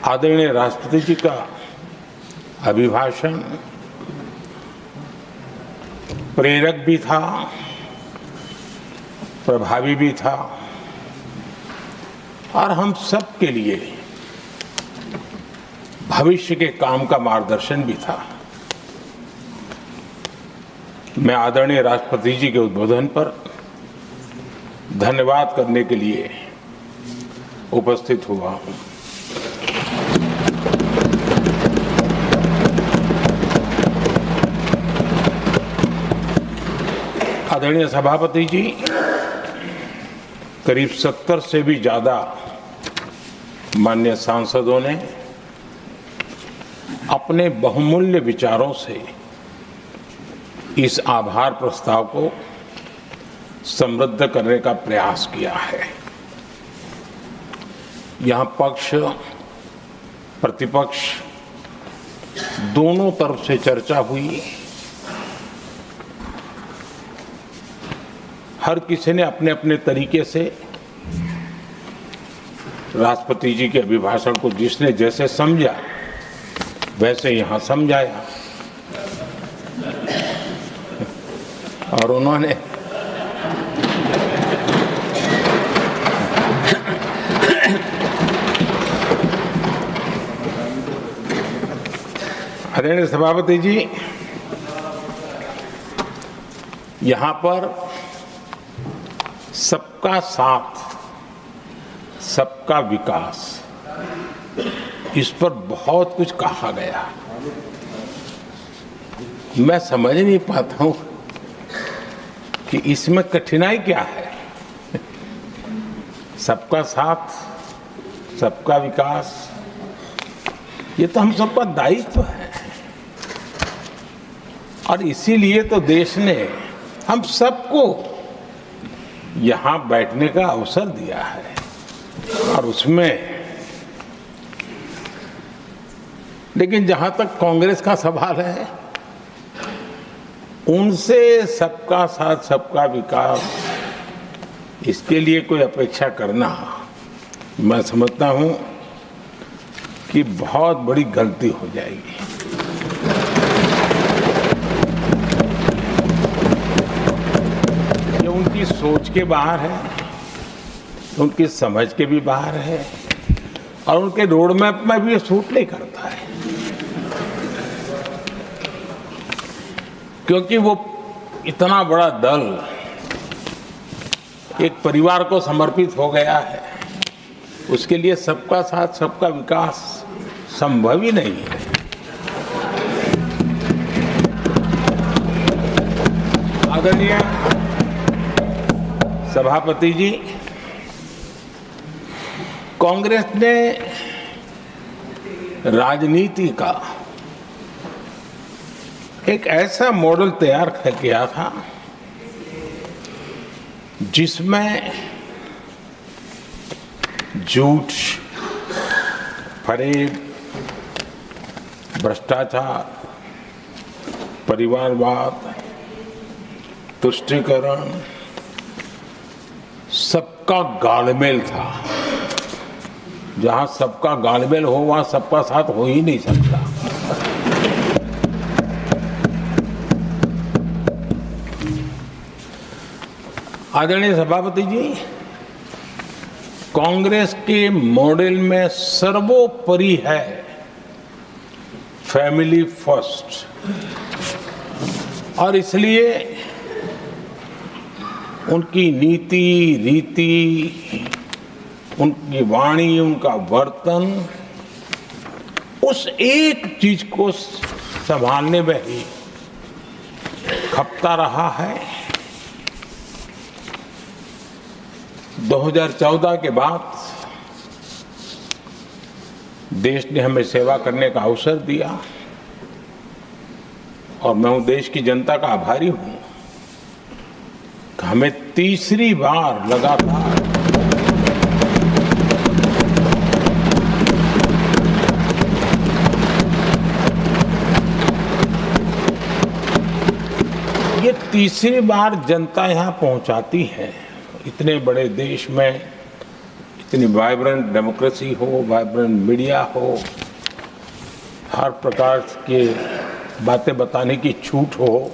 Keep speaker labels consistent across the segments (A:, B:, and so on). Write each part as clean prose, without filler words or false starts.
A: आदरणीय राष्ट्रपति जी का अभिभाषण प्रेरक भी था, प्रभावी भी था और हम सब के लिए भविष्य के काम का मार्गदर्शन भी था। मैं आदरणीय राष्ट्रपति जी के उद्बोधन पर धन्यवाद करने के लिए उपस्थित हुआ हूं। आदरणीय सभापति जी, करीब 70 से भी ज्यादा माननीय सांसदों ने अपने बहुमूल्य विचारों से इस आभार प्रस्ताव को समृद्ध करने का प्रयास किया है। यहां पक्ष प्रतिपक्ष दोनों तरफ से चर्चा हुई। हर किसी ने अपने अपने तरीके से राष्ट्रपति जी के अभिभाषण को जिसने जैसे समझा वैसे यहां समझाया और उन्होंने आदरणीय सभापति जी, यहां पर सबका साथ सबका विकास, इस पर बहुत कुछ कहा गया। मैं समझ नहीं पाता हूं कि इसमें कठिनाई क्या है। सबका साथ सबका विकास, ये तो हम सबका दायित्व है और इसीलिए तो देश ने हम सबको यहां बैठने का अवसर दिया है और उसमें, लेकिन जहां तक कांग्रेस का सवाल है, उनसे सबका साथ सबका विकास, इसके लिए कोई अपेक्षा करना मैं समझता हूं कि बहुत बड़ी गलती हो जाएगी। ये उनकी सोच के बाहर है, उनकी समझ के भी बाहर है और उनके रोड मैप में भी ये सूट नहीं करता है, क्योंकि वो इतना बड़ा दल एक परिवार को समर्पित हो गया है, उसके लिए सबका साथ सबका विकास संभव ही नहीं है। आदरणीय सभापति जी, कांग्रेस ने राजनीति का एक ऐसा मॉडल तैयार किया था जिसमें झूठ, फरेब, भ्रष्टाचार, परिवारवाद, तुष्टीकरण, सबका गालमेल था। जहां सबका गालमेल हो वहां सबका साथ हो ही नहीं सकता। आदरणीय सभापति जी, कांग्रेस के मॉडल में सर्वोपरि है फैमिली फर्स्ट और इसलिए उनकी नीति, रीति, उनकी वाणी, उनका वर्तन उस एक चीज को संभालने में ही खपता रहा है। 2014 के बाद देश ने हमें सेवा करने का अवसर दिया और मैं उन देश की जनता का आभारी हूं कि हमें तीसरी बार लगातार ये तीसरी बार जनता यहां पहुंचाती है। इतने बड़े देश में इतनी वाइब्रेंट डेमोक्रेसी हो, वाइब्रेंट मीडिया हो, हर प्रकार के बातें बताने की छूट हो,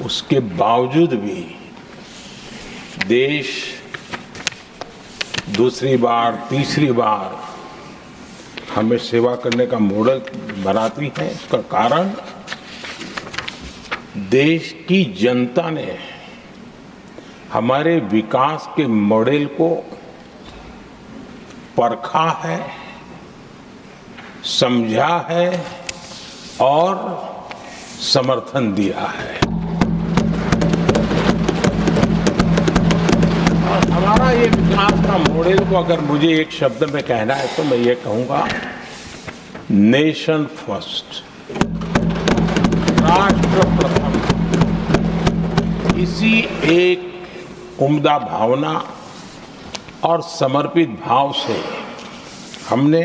A: उसके बावजूद भी देश दूसरी बार, तीसरी बार हमें सेवा करने का मॉडल बनाती है। इसका कारण देश की जनता ने हमारे विकास के मॉडल को परखा है, समझा है और समर्थन दिया है। और हमारा ये विकास का मॉडल को अगर मुझे एक शब्द में कहना है तो मैं ये कहूंगा, नेशन फर्स्ट, राष्ट्र प्रथम। इसी एक उम्दा भावना और समर्पित भाव से हमने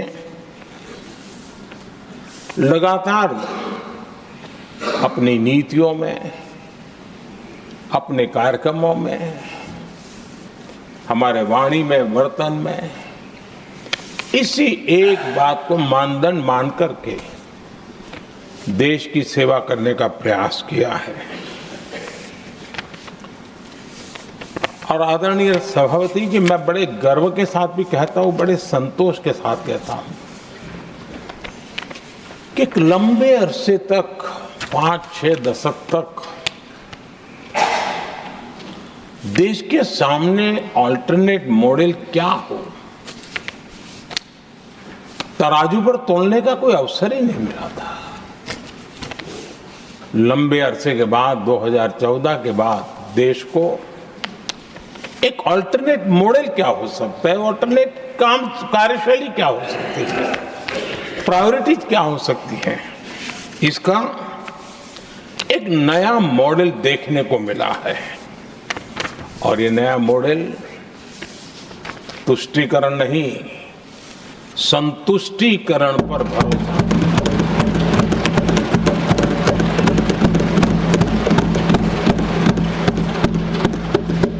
A: लगातार अपनी नीतियों में, अपने कार्यक्रमों में, हमारे वाणी में, वर्तन में इसी एक बात को मानदंड मान करके देश की सेवा करने का प्रयास किया है। और आदरणीय सभापति जी, मैं बड़े गर्व के साथ भी कहता हूं, बड़े संतोष के साथ कहता हूं कि एक लंबे अरसे तक, 5-6 दशक तक देश के सामने अल्टरनेट मॉडल क्या हो, तराजू पर तोलने का कोई अवसर ही नहीं मिला था। लंबे अरसे के बाद, 2014 के बाद देश को एक अल्टरनेट मॉडल क्या हो सकता है, अल्टरनेट कार्यशैली क्या हो सकती है, प्रायोरिटीज क्या हो सकती है, इसका एक नया मॉडल देखने को मिला है। और ये नया मॉडल तुष्टीकरण नहीं, संतुष्टीकरण पर भरोसा।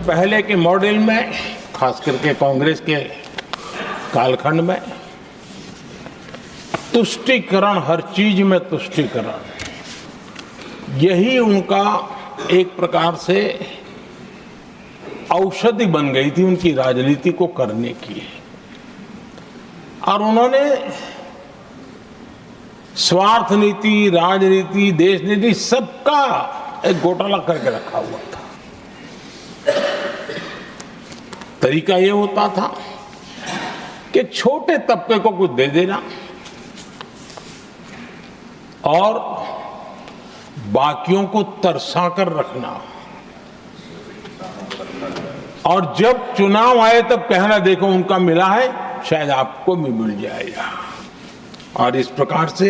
A: पहले के मॉडल में, खास करके कांग्रेस के कालखंड में, तुष्टीकरण, हर चीज में तुष्टीकरण, यही उनका एक प्रकार से औषधि बन गई थी उनकी राजनीति को करने की। और उन्होंने स्वार्थ नीति, राजनीति, देश नीति, सबका एक घोटाला करके रखा हुआ था। तरीका ये होता था कि छोटे तबके को कुछ दे देना और बाकियों को तरसा कर रखना, और जब चुनाव आए तब कहना, देखो उनका मिला है, शायद आपको भी मिल जाएगा। और इस प्रकार से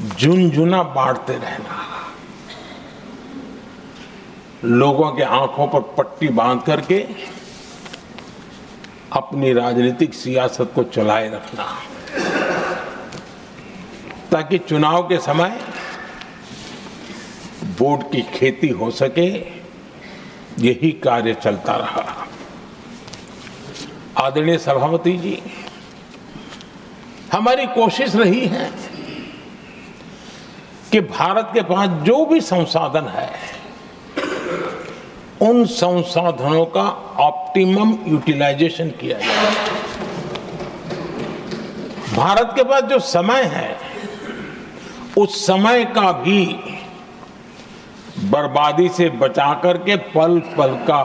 A: झुनझुना बांटते रहना, लोगों के आंखों पर पट्टी बांध करके अपनी राजनीतिक सियासत को चलाए रखना, ताकि चुनाव के समय वोट की खेती हो सके। यही कार्य चलता रहा। आदरणीय सभापति जी, हमारी कोशिश रही है कि भारत के पास जो भी संसाधन है, उन संसाधनों का ऑप्टिमम यूटिलाइजेशन किया जाए। भारत के पास जो समय है, उस समय का भी बर्बादी से बचा करके पल पल का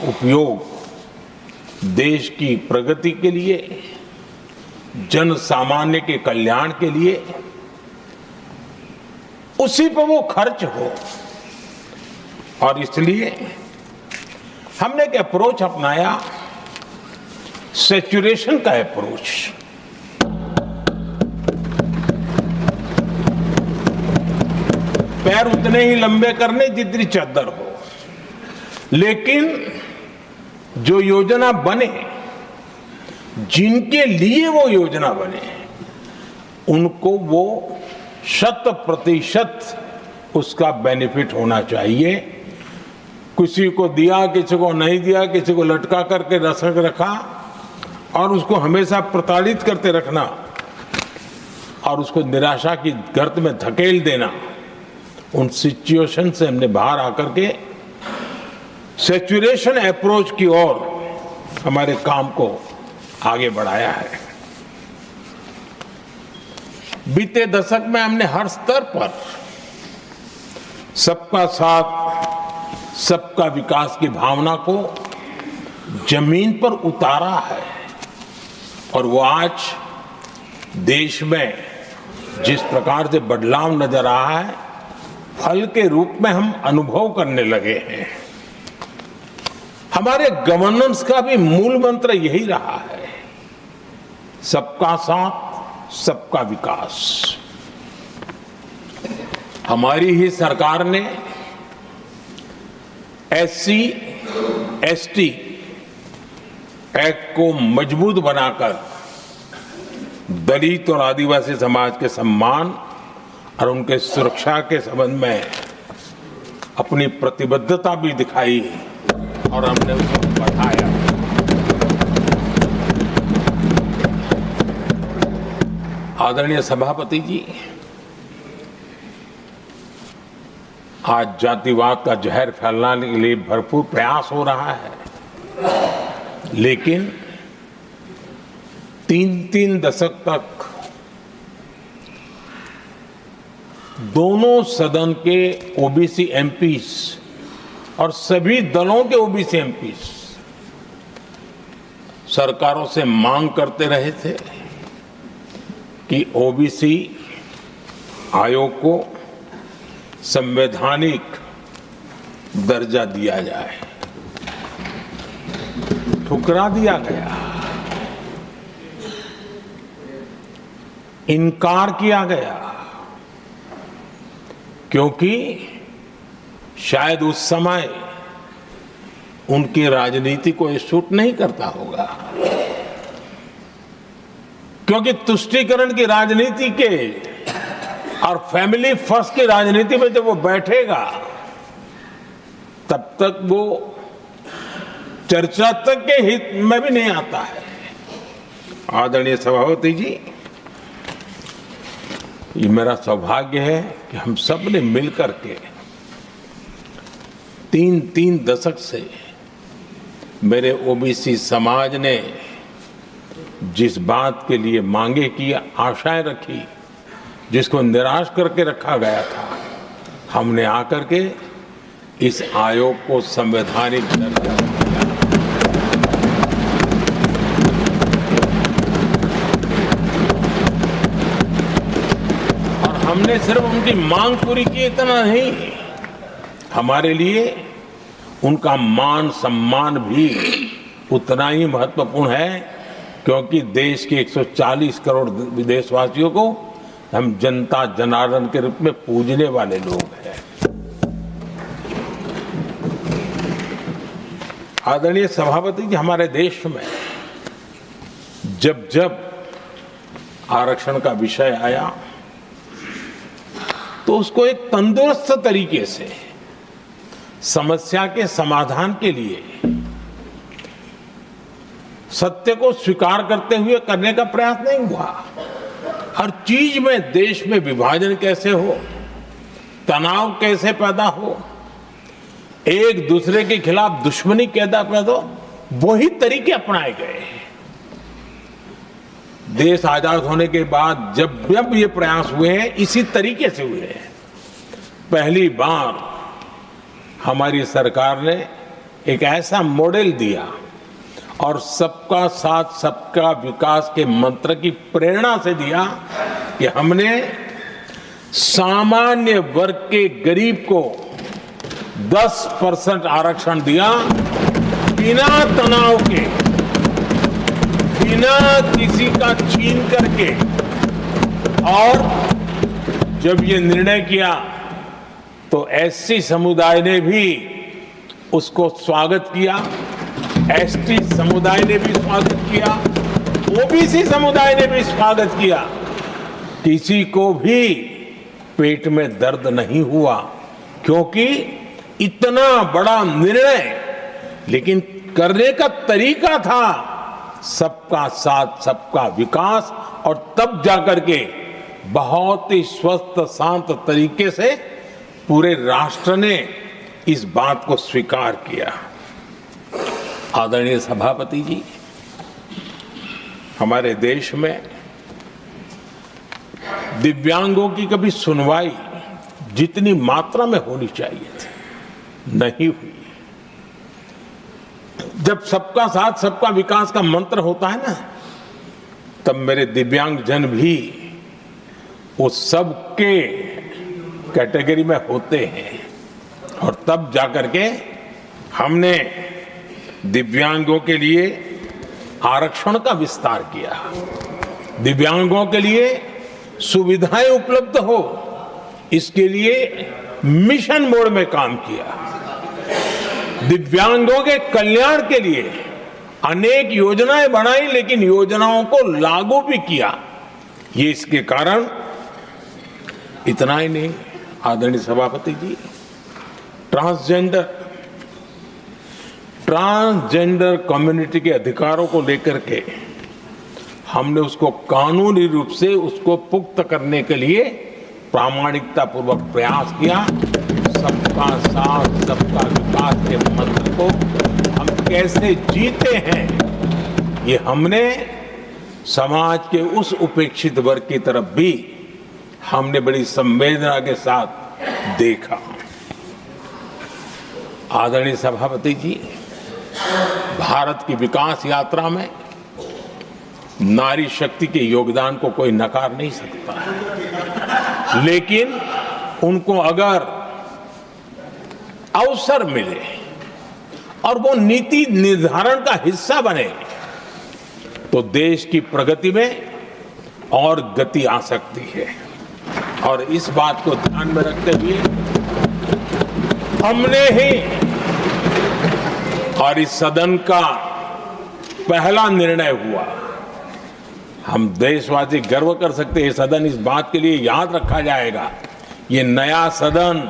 A: उपयोग देश की प्रगति के लिए, जन सामान्य के कल्याण के लिए, उसी पर वो खर्च हो। और इसलिए हमने एक अप्रोच अपनाया, सैचुरेशन का अप्रोच। पैर उतने ही लंबे करने जितनी चद्दर हो, लेकिन जो योजना बने, जिनके लिए वो योजना बने, उनको वो 100% उसका बेनिफिट होना चाहिए। किसी को दिया, किसी को नहीं दिया, किसी को लटका करके रख रखा, और उसको हमेशा प्रताड़ित करते रखना और उसको निराशा की गर्त में धकेल देना, उन सिचुएशन से हमने बाहर आकर के सैचुरेशन अप्रोच की ओर हमारे काम को आगे बढ़ाया है। बीते दशक में हमने हर स्तर पर सबका साथ सबका विकास की भावना को जमीन पर उतारा है और वो आज देश में जिस प्रकार से बदलाव नजर आ रहा है, फल के रूप में हम अनुभव करने लगे हैं। हमारे गवर्नेंस का भी मूल मंत्र यही रहा है, सबका साथ सबका विकास। हमारी ही सरकार ने SC ST एक्ट को मजबूत बनाकर दलित और आदिवासी समाज के सम्मान और उनके सुरक्षा के संबंध में अपनी प्रतिबद्धता भी दिखाई और हमने उसको बढ़ाया। आदरणीय सभापति जी, आज जातिवाद का जहर फैलाने के लिए भरपूर प्रयास हो रहा है, लेकिन 3-3 दशक तक दोनों सदन के OBC MPs और सभी दलों के OBC MPs सरकारों से मांग करते रहे थे कि OBC आयोग को संवैधानिक दर्जा दिया जाए। ठुकरा दिया गया, इनकार किया गया, क्योंकि शायद उस समय उनकी राजनीति को ये सूट नहीं करता होगा, क्योंकि तुष्टीकरण की राजनीति के और फैमिली फर्स्ट की राजनीति में जब वो बैठेगा तब तक वो चर्चा तक के हित में भी नहीं आता है। आदरणीय सभापति जी, ये मेरा सौभाग्य है कि हम सब ने मिलकर के 3-3 दशक से मेरे OBC समाज ने जिस बात के लिए मांगे की, आशाएं रखी, जिसको निराश करके रखा गया था, हमने आकर के इस आयोग को संवैधानिक दर्जा दिया। और हमने सिर्फ उनकी मांग पूरी की इतना नहीं, हमारे लिए उनका मान सम्मान भी उतना ही महत्वपूर्ण है, क्योंकि देश के 140 करोड़ देशवासियों को हम जनता जनार्दन के रूप में पूजने वाले लोग हैं। आदरणीय सभापति जी, हमारे देश में जब जब आरक्षण का विषय आया तो उसको एक तंदुरुस्त तरीके से समस्या के समाधान के लिए सत्य को स्वीकार करते हुए करने का प्रयास नहीं हुआ। हर चीज में देश में विभाजन कैसे हो, तनाव कैसे पैदा हो, एक दूसरे के खिलाफ दुश्मनी कैसे पैदा हो, वही तरीके अपनाए गए। देश आजाद होने के बाद जब जब ये प्रयास हुए हैं, इसी तरीके से हुए हैं। पहली बार हमारी सरकार ने एक ऐसा मॉडल दिया और सबका साथ सबका विकास के मंत्र की प्रेरणा से दिया कि हमने सामान्य वर्ग के गरीब को 10% आरक्षण दिया, बिना तनाव के, बिना किसी का छीन करके। और जब ये निर्णय किया तो SC समुदाय ने भी उसको स्वागत किया, ST समुदाय ने भी स्वागत किया, OBC समुदाय ने भी स्वागत किया। किसी को भी पेट में दर्द नहीं हुआ, क्योंकि इतना बड़ा निर्णय, लेकिन करने का तरीका था सबका साथ सबका विकास और तब जाकर के बहुत ही स्वस्थ शांत तरीके से पूरे राष्ट्र ने इस बात को स्वीकार किया। आदरणीय सभापति जी, हमारे देश में दिव्यांगों की कभी सुनवाई जितनी मात्रा में होनी चाहिए थी नहीं हुई। जब सबका साथ सबका विकास का मंत्र होता है ना, तब मेरे दिव्यांग जन भी उस सबके कैटेगरी में होते हैं और तब जाकर के हमने दिव्यांगों के लिए आरक्षण का विस्तार किया, दिव्यांगों के लिए सुविधाएं उपलब्ध हो इसके लिए मिशन मोड में काम किया, दिव्यांगों के कल्याण के लिए अनेक योजनाएं बनाई, लेकिन योजनाओं को लागू भी किया। ये इसके कारण इतना ही नहीं, आदरणीय सभापति जी, ट्रांसजेंडर कम्युनिटी के अधिकारों को लेकर के हमने उसको कानूनी रूप से उसको पुख्त करने के लिए प्रामाणिकता पूर्वक प्रयास किया। सबका साथ सबका विकास के मंत्र को हम कैसे जीते हैं, ये हमने समाज के उस उपेक्षित वर्ग की तरफ भी हमने बड़ी संवेदना के साथ देखा। आदरणीय सभापति जी, भारत की विकास यात्रा में नारी शक्ति के योगदान को कोई नकार नहीं सकता है, लेकिन उनको अगर अवसर मिले और वो नीति निर्धारण का हिस्सा बने तो देश की प्रगति में और गति आ सकती है। और इस बात को ध्यान में रखते हुए हमने ही और इस सदन का पहला निर्णय हुआ, हम देशवासी गर्व कर सकते हैं, सदन इस बात के लिए याद रखा जाएगा, ये नया सदन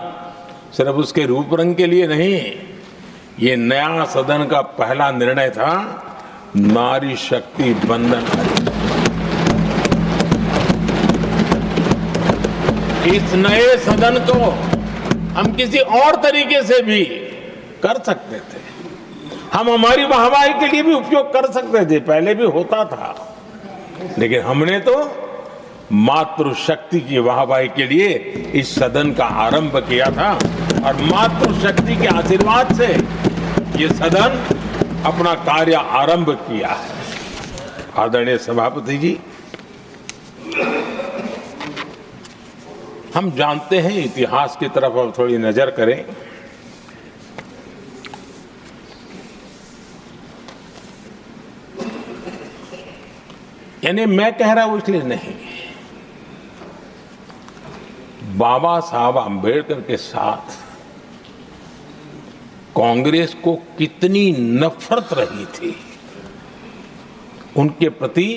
A: सिर्फ उसके रूप रंग के लिए नहीं, ये नया सदन का पहला निर्णय था नारी शक्ति बंधन। इस नए सदन को हम किसी और तरीके से भी कर सकते थे, हम हमारी वाहवाही के लिए भी उपयोग कर सकते थे, पहले भी होता था, लेकिन हमने तो मातृशक्ति की वाहवाही के लिए इस सदन का आरंभ किया था और मातृशक्ति के आशीर्वाद से ये सदन अपना कार्य आरंभ किया है। आदरणीय सभापति जी, हम जानते हैं, इतिहास की तरफ अब थोड़ी नजर करें, यानी मैं कह रहा हूं इसलिए नहीं, बाबा साहब आंबेडकर के साथ कांग्रेस को कितनी नफरत रही थी, उनके प्रति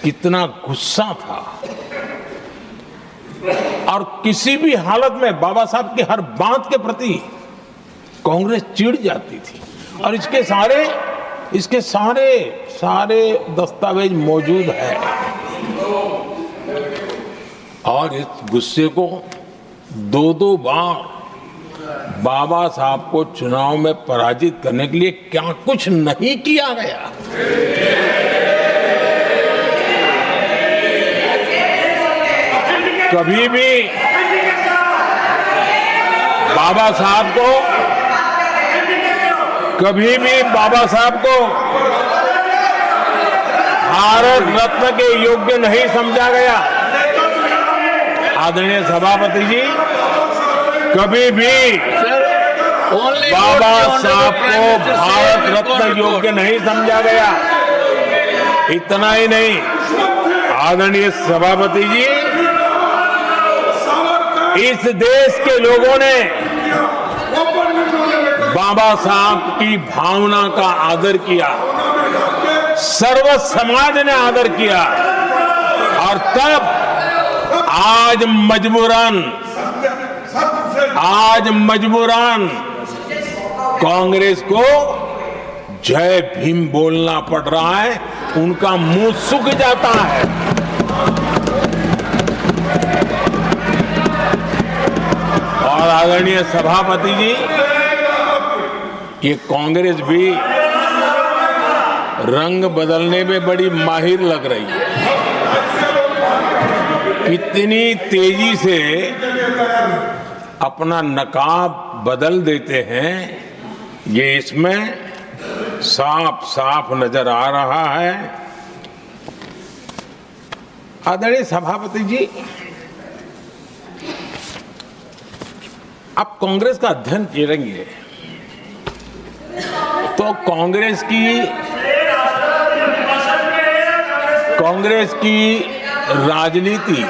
A: कितना गुस्सा था और किसी भी हालत में बाबा साहब की हर बात के प्रति कांग्रेस चिढ़ जाती थी और इसके सारे दस्तावेज मौजूद है। और इस गुस्से को दो बार बाबा साहब को चुनाव में पराजित करने के लिए क्या कुछ नहीं किया गया। कभी भी बाबा साहब को भारत रत्न के योग्य नहीं समझा गया। आदरणीय सभापति जी, कभी भी बाबा साहब को भारत रत्न योग्य नहीं समझा गया। इतना ही नहीं, आदरणीय सभापति जी, इस देश के लोगों ने बाबा साहब की भावना का आदर किया, सर्व समाज ने आदर किया और तब आज मजबूरन कांग्रेस को जय भीम बोलना पड़ रहा है, उनका मुंह सूख जाता है। और आदरणीय सभापति जी, ये कांग्रेस भी रंग बदलने में बड़ी माहिर लग रही है। इतनी तेजी से अपना नकाब बदल देते हैं, ये इसमें साफ साफ नजर आ रहा है। आदरणीय सभापति जी, आप कांग्रेस का अध्ययन करेंगे तो कांग्रेस की राजनीति,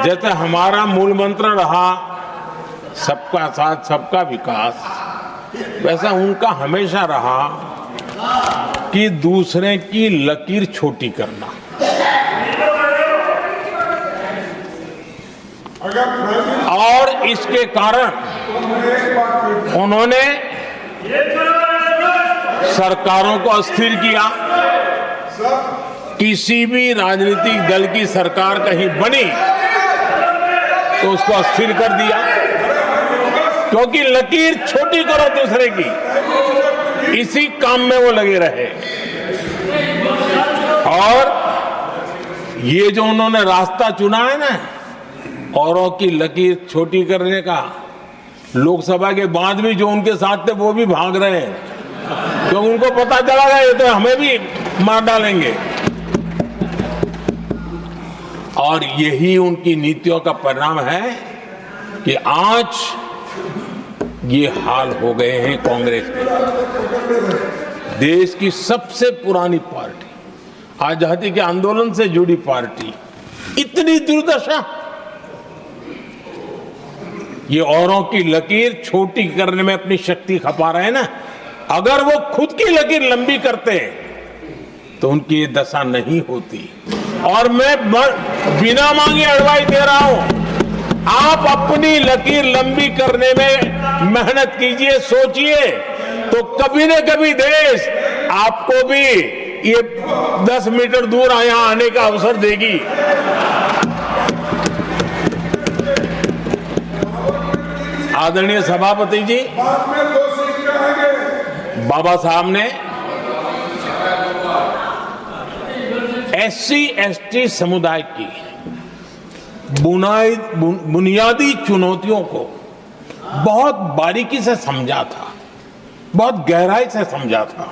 A: जैसे हमारा मूल मंत्र रहा सबका साथ सबका विकास, वैसा उनका हमेशा रहा कि दूसरे की लकीर छोटी करना। और इसके कारण उन्होंने सरकारों को अस्थिर किया। किसी भी राजनीतिक दल की सरकार कहीं बनी तो उसको अस्थिर कर दिया, क्योंकि लकीर छोटी करो दूसरे की, इसी काम में वो लगे रहे। और ये जो उन्होंने रास्ता चुना है ना, औरों की लकीर छोटी करने का, लोकसभा के बाद भी जो उनके साथ थे वो भी भाग रहे हैं, क्योंकि उनको पता चला गया ये तो हमें भी मार डालेंगे। और यही उनकी नीतियों का परिणाम है कि आज ये हाल हो गए हैं कांग्रेस के। देश की सबसे पुरानी पार्टी, आजादी के आंदोलन से जुड़ी पार्टी, इतनी दुर्दशा। ये औरों की लकीर छोटी करने में अपनी शक्ति खपा रहे हैं ना। अगर वो खुद की लकीर लंबी करते तो उनकी ये दशा नहीं होती। और मैं बिना मांगे एडवाइस दे रहा हूं, आप अपनी लकीर लंबी करने में मेहनत कीजिए, सोचिए, तो कभी न कभी देश आपको भी ये 10 मीटर दूर यहां आने का अवसर देगी। आदरणीय सभापति जी, बाबा साहब ने SC ST समुदाय की बुनियादी चुनौतियों को बहुत बारीकी से समझा था, बहुत गहराई से समझा था,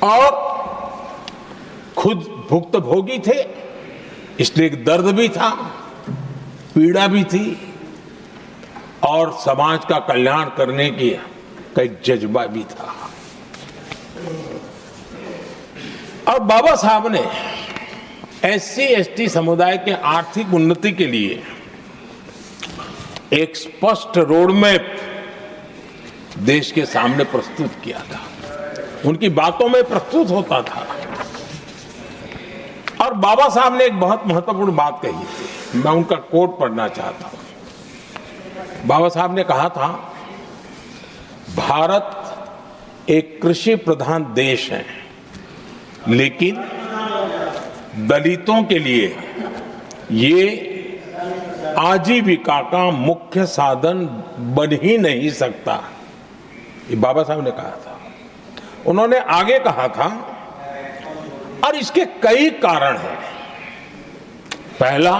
A: और खुद भुक्तभोगी थे, इसलिए एक दर्द भी था, पीड़ा भी थी, और समाज का कल्याण करने की का एक जज्बा भी था। और बाबा साहब ने SC ST समुदाय के आर्थिक उन्नति के लिए एक स्पष्ट रोडमैप देश के सामने प्रस्तुत किया था। उनकी बातों में प्रस्तुत होता था। और बाबा साहब ने एक बहुत महत्वपूर्ण बात कही थी, मैं उनका कोट पढ़ना चाहता हूं। बाबा साहब ने कहा था, भारत एक कृषि प्रधान देश है, लेकिन दलितों के लिए ये आजीविका का मुख्य साधन बन ही नहीं सकता। ये बाबा साहब ने कहा था। उन्होंने आगे कहा था, और इसके कई कारण हैं। पहला,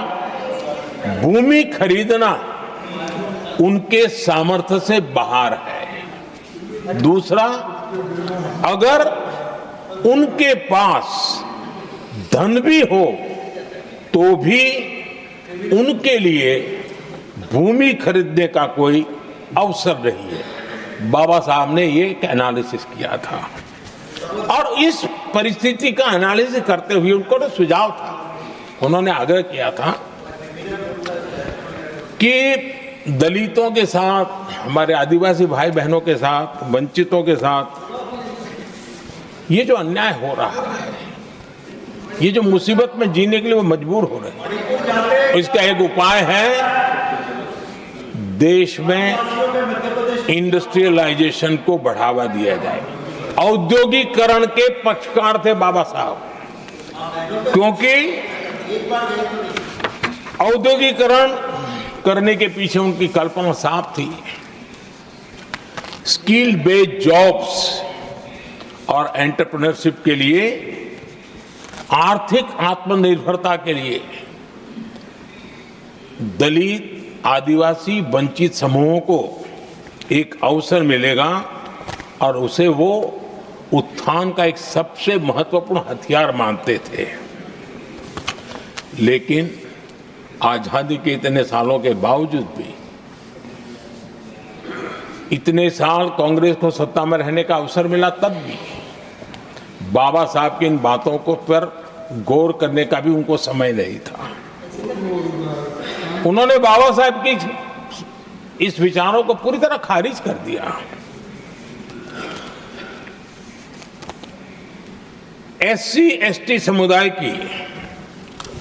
A: भूमि खरीदना उनके सामर्थ्य से बाहर है। दूसरा, अगर उनके पास धन भी हो तो भी उनके लिए भूमि खरीदने का कोई अवसर नहीं है। बाबा साहब ने ये एक एनालिसिस किया था, और इस परिस्थिति का एनालिसिस करते हुए उनको तो सुझाव था, उन्होंने आग्रह किया था कि दलितों के साथ, हमारे आदिवासी भाई बहनों के साथ, वंचितों के साथ ये जो अन्याय हो रहा है, ये जो मुसीबत में जीने के लिए वो मजबूर हो रहे हैं, इसका एक उपाय है देश में इंडस्ट्रियलाइजेशन को बढ़ावा दिया जाए। औद्योगिकरण के पक्षकार थे बाबा साहब, क्योंकि औद्योगिकरण करने के पीछे उनकी कल्पना साफ थी। स्किल बेस्ड जॉब्स और एंटरप्रेन्योरशिप के लिए, आर्थिक आत्मनिर्भरता के लिए दलित, आदिवासी, वंचित समूहों को एक अवसर मिलेगा और उसे वो उत्थान का एक सबसे महत्वपूर्ण हथियार मानते थे। लेकिन आजादी के इतने सालों के बावजूद भी, इतने साल कांग्रेस को सत्ता में रहने का अवसर मिला, तब भी बाबा साहब की इन बातों को पर गौर करने का भी उनको समय नहीं था। उन्होंने बाबा साहब की इस विचारों को पूरी तरह खारिज कर दिया। एससी एसटी समुदाय की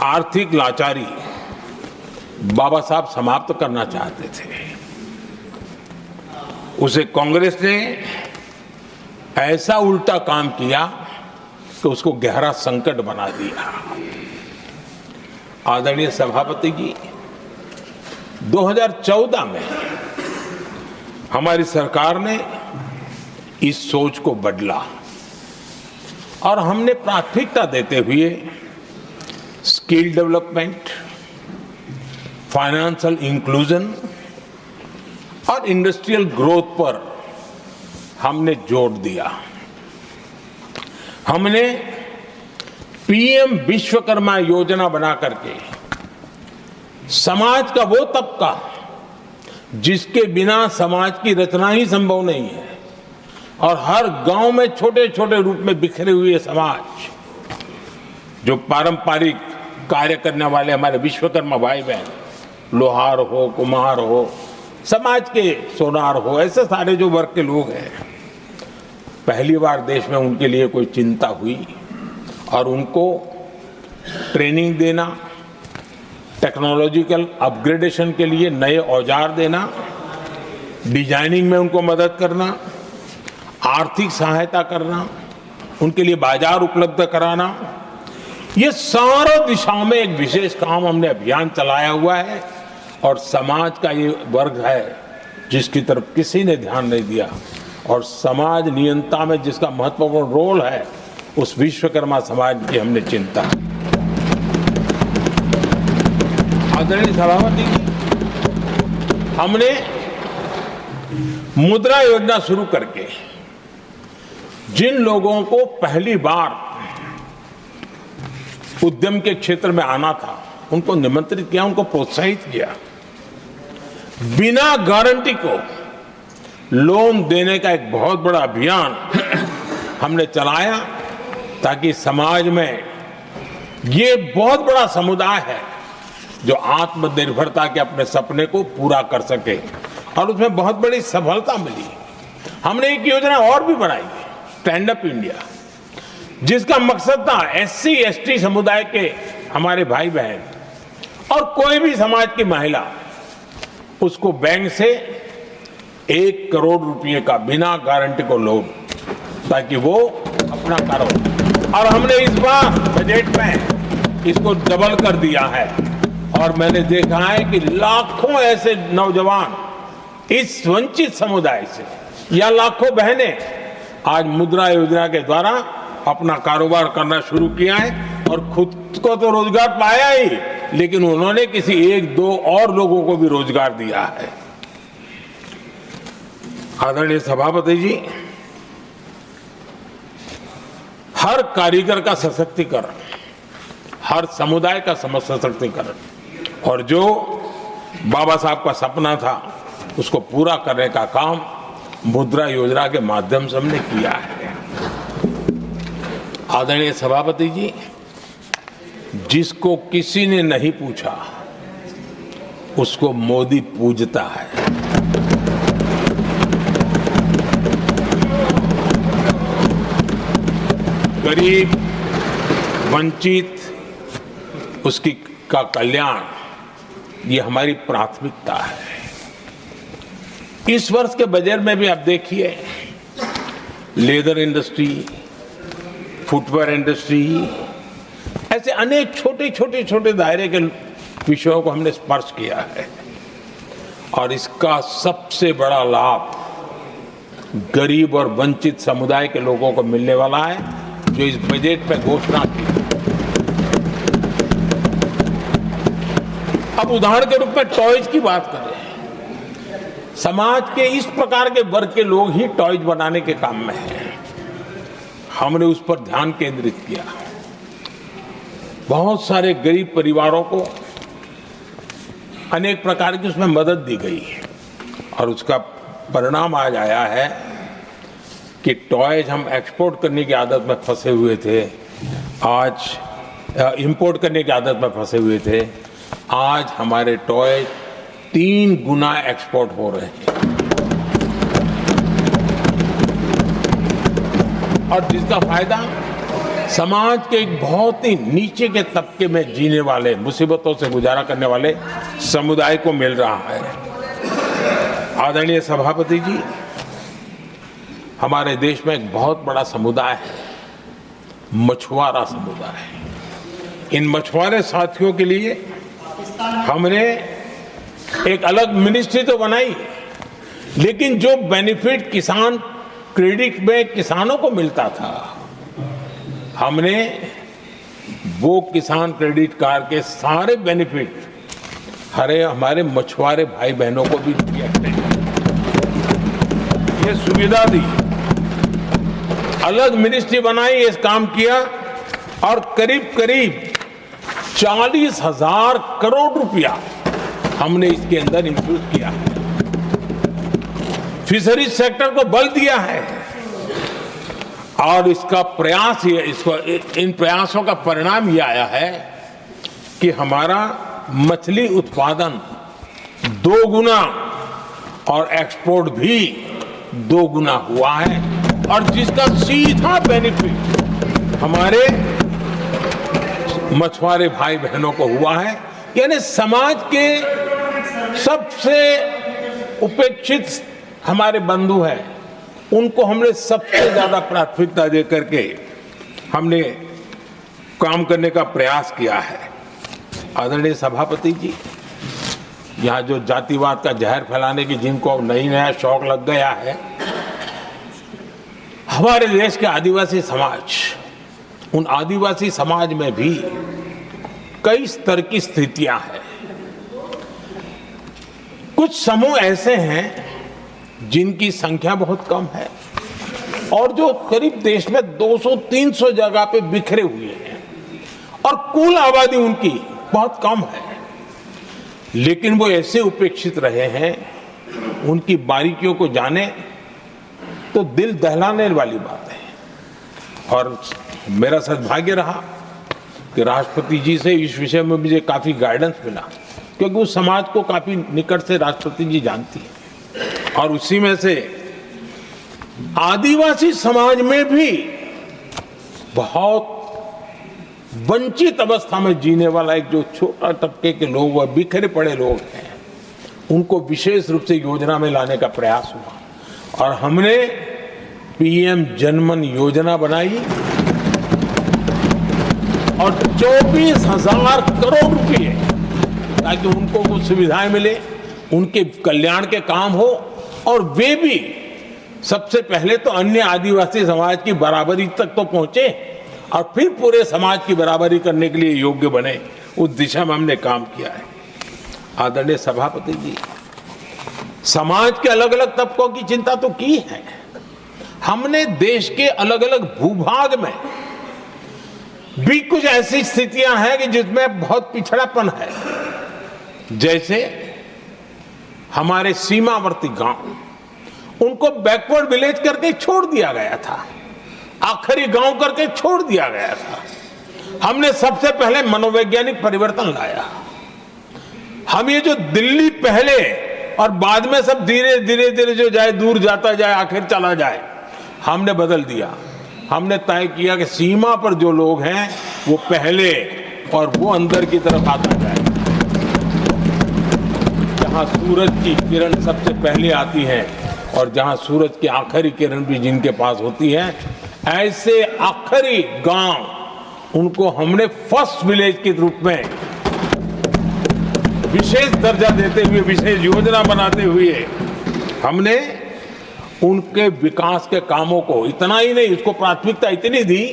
A: आर्थिक लाचारी बाबा साहब समाप्त करना चाहते थे। उसे कांग्रेस ने ऐसा उल्टा काम किया कि उसको गहरा संकट बना दिया। आदरणीय सभापति जी, 2014 में हमारी सरकार ने इस सोच को बदला और हमने प्राथमिकता देते हुए स्किल डेवलपमेंट, फाइनेंशियल इंक्लूजन और इंडस्ट्रियल ग्रोथ पर हमने जोर दिया। हमने पीएम विश्वकर्मा योजना बना करके समाज का वो तबका जिसके बिना समाज की रचना ही संभव नहीं है, और हर गांव में छोटे छोटे रूप में बिखरे हुए समाज, जो पारंपरिक कार्य करने वाले हमारे विश्वकर्मा भाई बहन, लोहार हो, कुम्हार हो, समाज के सोनार हो, ऐसे सारे जो वर्ग के लोग हैं, पहली बार देश में उनके लिए कोई चिंता हुई और उनको ट्रेनिंग देना, टेक्नोलॉजिकल अपग्रेडेशन के लिए नए औजार देना, डिजाइनिंग में उनको मदद करना, आर्थिक सहायता करना, उनके लिए बाजार उपलब्ध कराना, ये सारों दिशाओं में एक विशेष काम हमने अभियान चलाया हुआ है। और समाज का ये वर्ग है जिसकी तरफ किसी ने ध्यान नहीं दिया, और समाज नियंत्रण में जिसका महत्वपूर्ण रोल है, उस विश्वकर्मा समाज की हमने चिंता। आदरणीय सभापति जी, हमने मुद्रा योजना शुरू करके जिन लोगों को पहली बार उद्यम के क्षेत्र में आना था, उनको निमंत्रित किया, उनको प्रोत्साहित किया। बिना गारंटी को लोन देने का एक बहुत बड़ा अभियान हमने चलाया, ताकि समाज में ये बहुत बड़ा समुदाय है जो आत्मनिर्भरता के अपने सपने को पूरा कर सके, और उसमें बहुत बड़ी सफलता मिली। हमने एक योजना और भी बनाई, स्टैंड अप इंडिया, जिसका मकसद था एससी एसटी समुदाय के हमारे भाई बहन और कोई भी समाज की महिला, उसको बैंक से 1 करोड़ रुपए का बिना गारंटी को लोन, ताकि वो अपना कारोबार। और हमने इस बार बजट में इसको डबल कर दिया है, और मैंने देखा है कि लाखों ऐसे नौजवान इस वंचित समुदाय से, या लाखों बहनें आज मुद्रा योजना के द्वारा अपना कारोबार करना शुरू किया है, और खुद को तो रोजगार पाया ही, लेकिन उन्होंने किसी 1-2 और लोगों को भी रोजगार दिया है। आदरणीय सभापति जी, हर कारीगर का सशक्तिकरण, हर समुदाय का सशक्तिकरण, और जो बाबा साहब का सपना था उसको पूरा करने का काम मुद्रा योजना के माध्यम से हमने किया है। आदरणीय सभापति जी, जिसको किसी ने नहीं पूछा उसको मोदी पूजता है। गरीब, वंचित, उसकी का कल्याण, ये हमारी प्राथमिकता है। इस वर्ष के बजट में भी आप देखिए, लेदर इंडस्ट्री, फुटवेयर इंडस्ट्री, ऐसे अनेक छोटे दायरे के विषयों को हमने स्पर्श किया है। और इसका सबसे बड़ा लाभ गरीब और वंचित समुदाय के लोगों को मिलने वाला है, जो इस बजट पे घोषणा की। अब उदाहरण के रूप में टॉयज की बात करें, समाज के इस प्रकार के वर्ग के लोग ही टॉयज बनाने के काम में हैं। हमने उस पर ध्यान केंद्रित किया। बहुत सारे गरीब परिवारों को अनेक प्रकार की उसमें मदद दी गई और उसका परिणाम आज आया है कि टॉयज हम एक्सपोर्ट करने की आदत में फंसे हुए थे, आज इंपोर्ट करने की आदत में फंसे हुए थे, आज हमारे टॉयज 3 गुना एक्सपोर्ट हो रहे हैं। और जिसका फायदा समाज के एक बहुत ही नीचे के तबके में जीने वाले, मुसीबतों से गुजारा करने वाले समुदाय को मिल रहा है। आदरणीय सभापति जी, हमारे देश में एक बहुत बड़ा समुदाय है, मछुआरा समुदाय। इन मछुआरे साथियों के लिए हमने एक अलग मिनिस्ट्री तो बनाई, लेकिन जो बेनिफिट किसान क्रेडिट में किसानों को मिलता था, हमने वो किसान क्रेडिट कार्ड के सारे बेनिफिट हमारे मछुआरे भाई बहनों को भी दिए थे। ये सुविधा दी, अलग मिनिस्ट्री बनाई, ये काम किया और करीब 40,000 करोड़ रुपया हमने इसके अंदर इंफ्यूज किया है। फिशरीज सेक्टर को बल दिया है और इसका प्रयास इन प्रयासों का परिणाम ये आया है कि हमारा मछली उत्पादन 2 गुना और एक्सपोर्ट भी 2 गुना हुआ है, और जिसका सीधा बेनिफिट हमारे मछुआरे भाई बहनों को हुआ है। यानी समाज के सबसे उपेक्षित हमारे बंधु हैं, उनको हमने सबसे ज्यादा प्राथमिकता दे करके हमने काम करने का प्रयास किया है। आदरणीय सभापति जी, यहाँ जो जातिवाद का जहर फैलाने की जिनको नया शौक लग गया है, हमारे देश के आदिवासी समाज, उन आदिवासी समाज में भी कई स्तर की स्थितियां हैं। कुछ समूह ऐसे हैं जिनकी संख्या बहुत कम है और जो करीब देश में 200-300 जगह पे बिखरे हुए हैं और कुल आबादी उनकी बहुत कम है, लेकिन वो ऐसे उपेक्षित रहे हैं, उनकी बारीकियों को जाने तो दिल दहलाने वाली बात है। और मेरा सद्भाग्य रहा कि राष्ट्रपति जी से इस विषय में मुझे काफी गाइडेंस मिला, क्योंकि उस समाज को काफी निकट से राष्ट्रपति जी जानती है। और उसी में से आदिवासी समाज में भी बहुत वंचित अवस्था में जीने वाला एक जो छोटा तबके के लोग व बिखरे पड़े लोग हैं, उनको विशेष रूप से योजना में लाने का प्रयास हुआ और हमने पीएम जनमन योजना बनाई और 24,000 करोड़ रुपए ताकि उनको कुछ सुविधाएं मिले, उनके कल्याण के काम हो और वे भी सबसे पहले तो अन्य आदिवासी समाज की बराबरी तक तो पहुंचे और फिर पूरे समाज की बराबरी करने के लिए योग्य बने। उस दिशा में हमने काम किया है। आदरणीय सभापति जी, समाज के अलग अलग तबकों की चिंता तो की है। हमने देश के अलग अलग भूभाग में भी कुछ ऐसी स्थितियां हैं कि जिसमें बहुत पिछड़ापन है। जैसे हमारे सीमावर्ती गांव, उनको बैकवर्ड विलेज करके छोड़ दिया गया था, आखिरी गांव करके छोड़ दिया गया था। हमने सबसे पहले मनोवैज्ञानिक परिवर्तन लाया। हम ये जो दिल्ली पहले और बाद में सब धीरे धीरे जो जाए दूर जाता जाए आखिर चला जाए, हमने बदल दिया। हमने तय किया कि सीमा पर जो लोग हैं वो पहले और वो अंदर की तरफ आता जाए। जहां सूरज की किरण सबसे पहले आती है और जहां सूरज की आखिरी किरण भी जिनके पास होती है, ऐसे आखिरी गांव उनको हमने फर्स्ट विलेज के रूप में विशेष दर्जा देते हुए, विशेष योजना बनाते हुए हमने उनके विकास के कामों को, इतना ही नहीं, उसको प्राथमिकता इतनी दी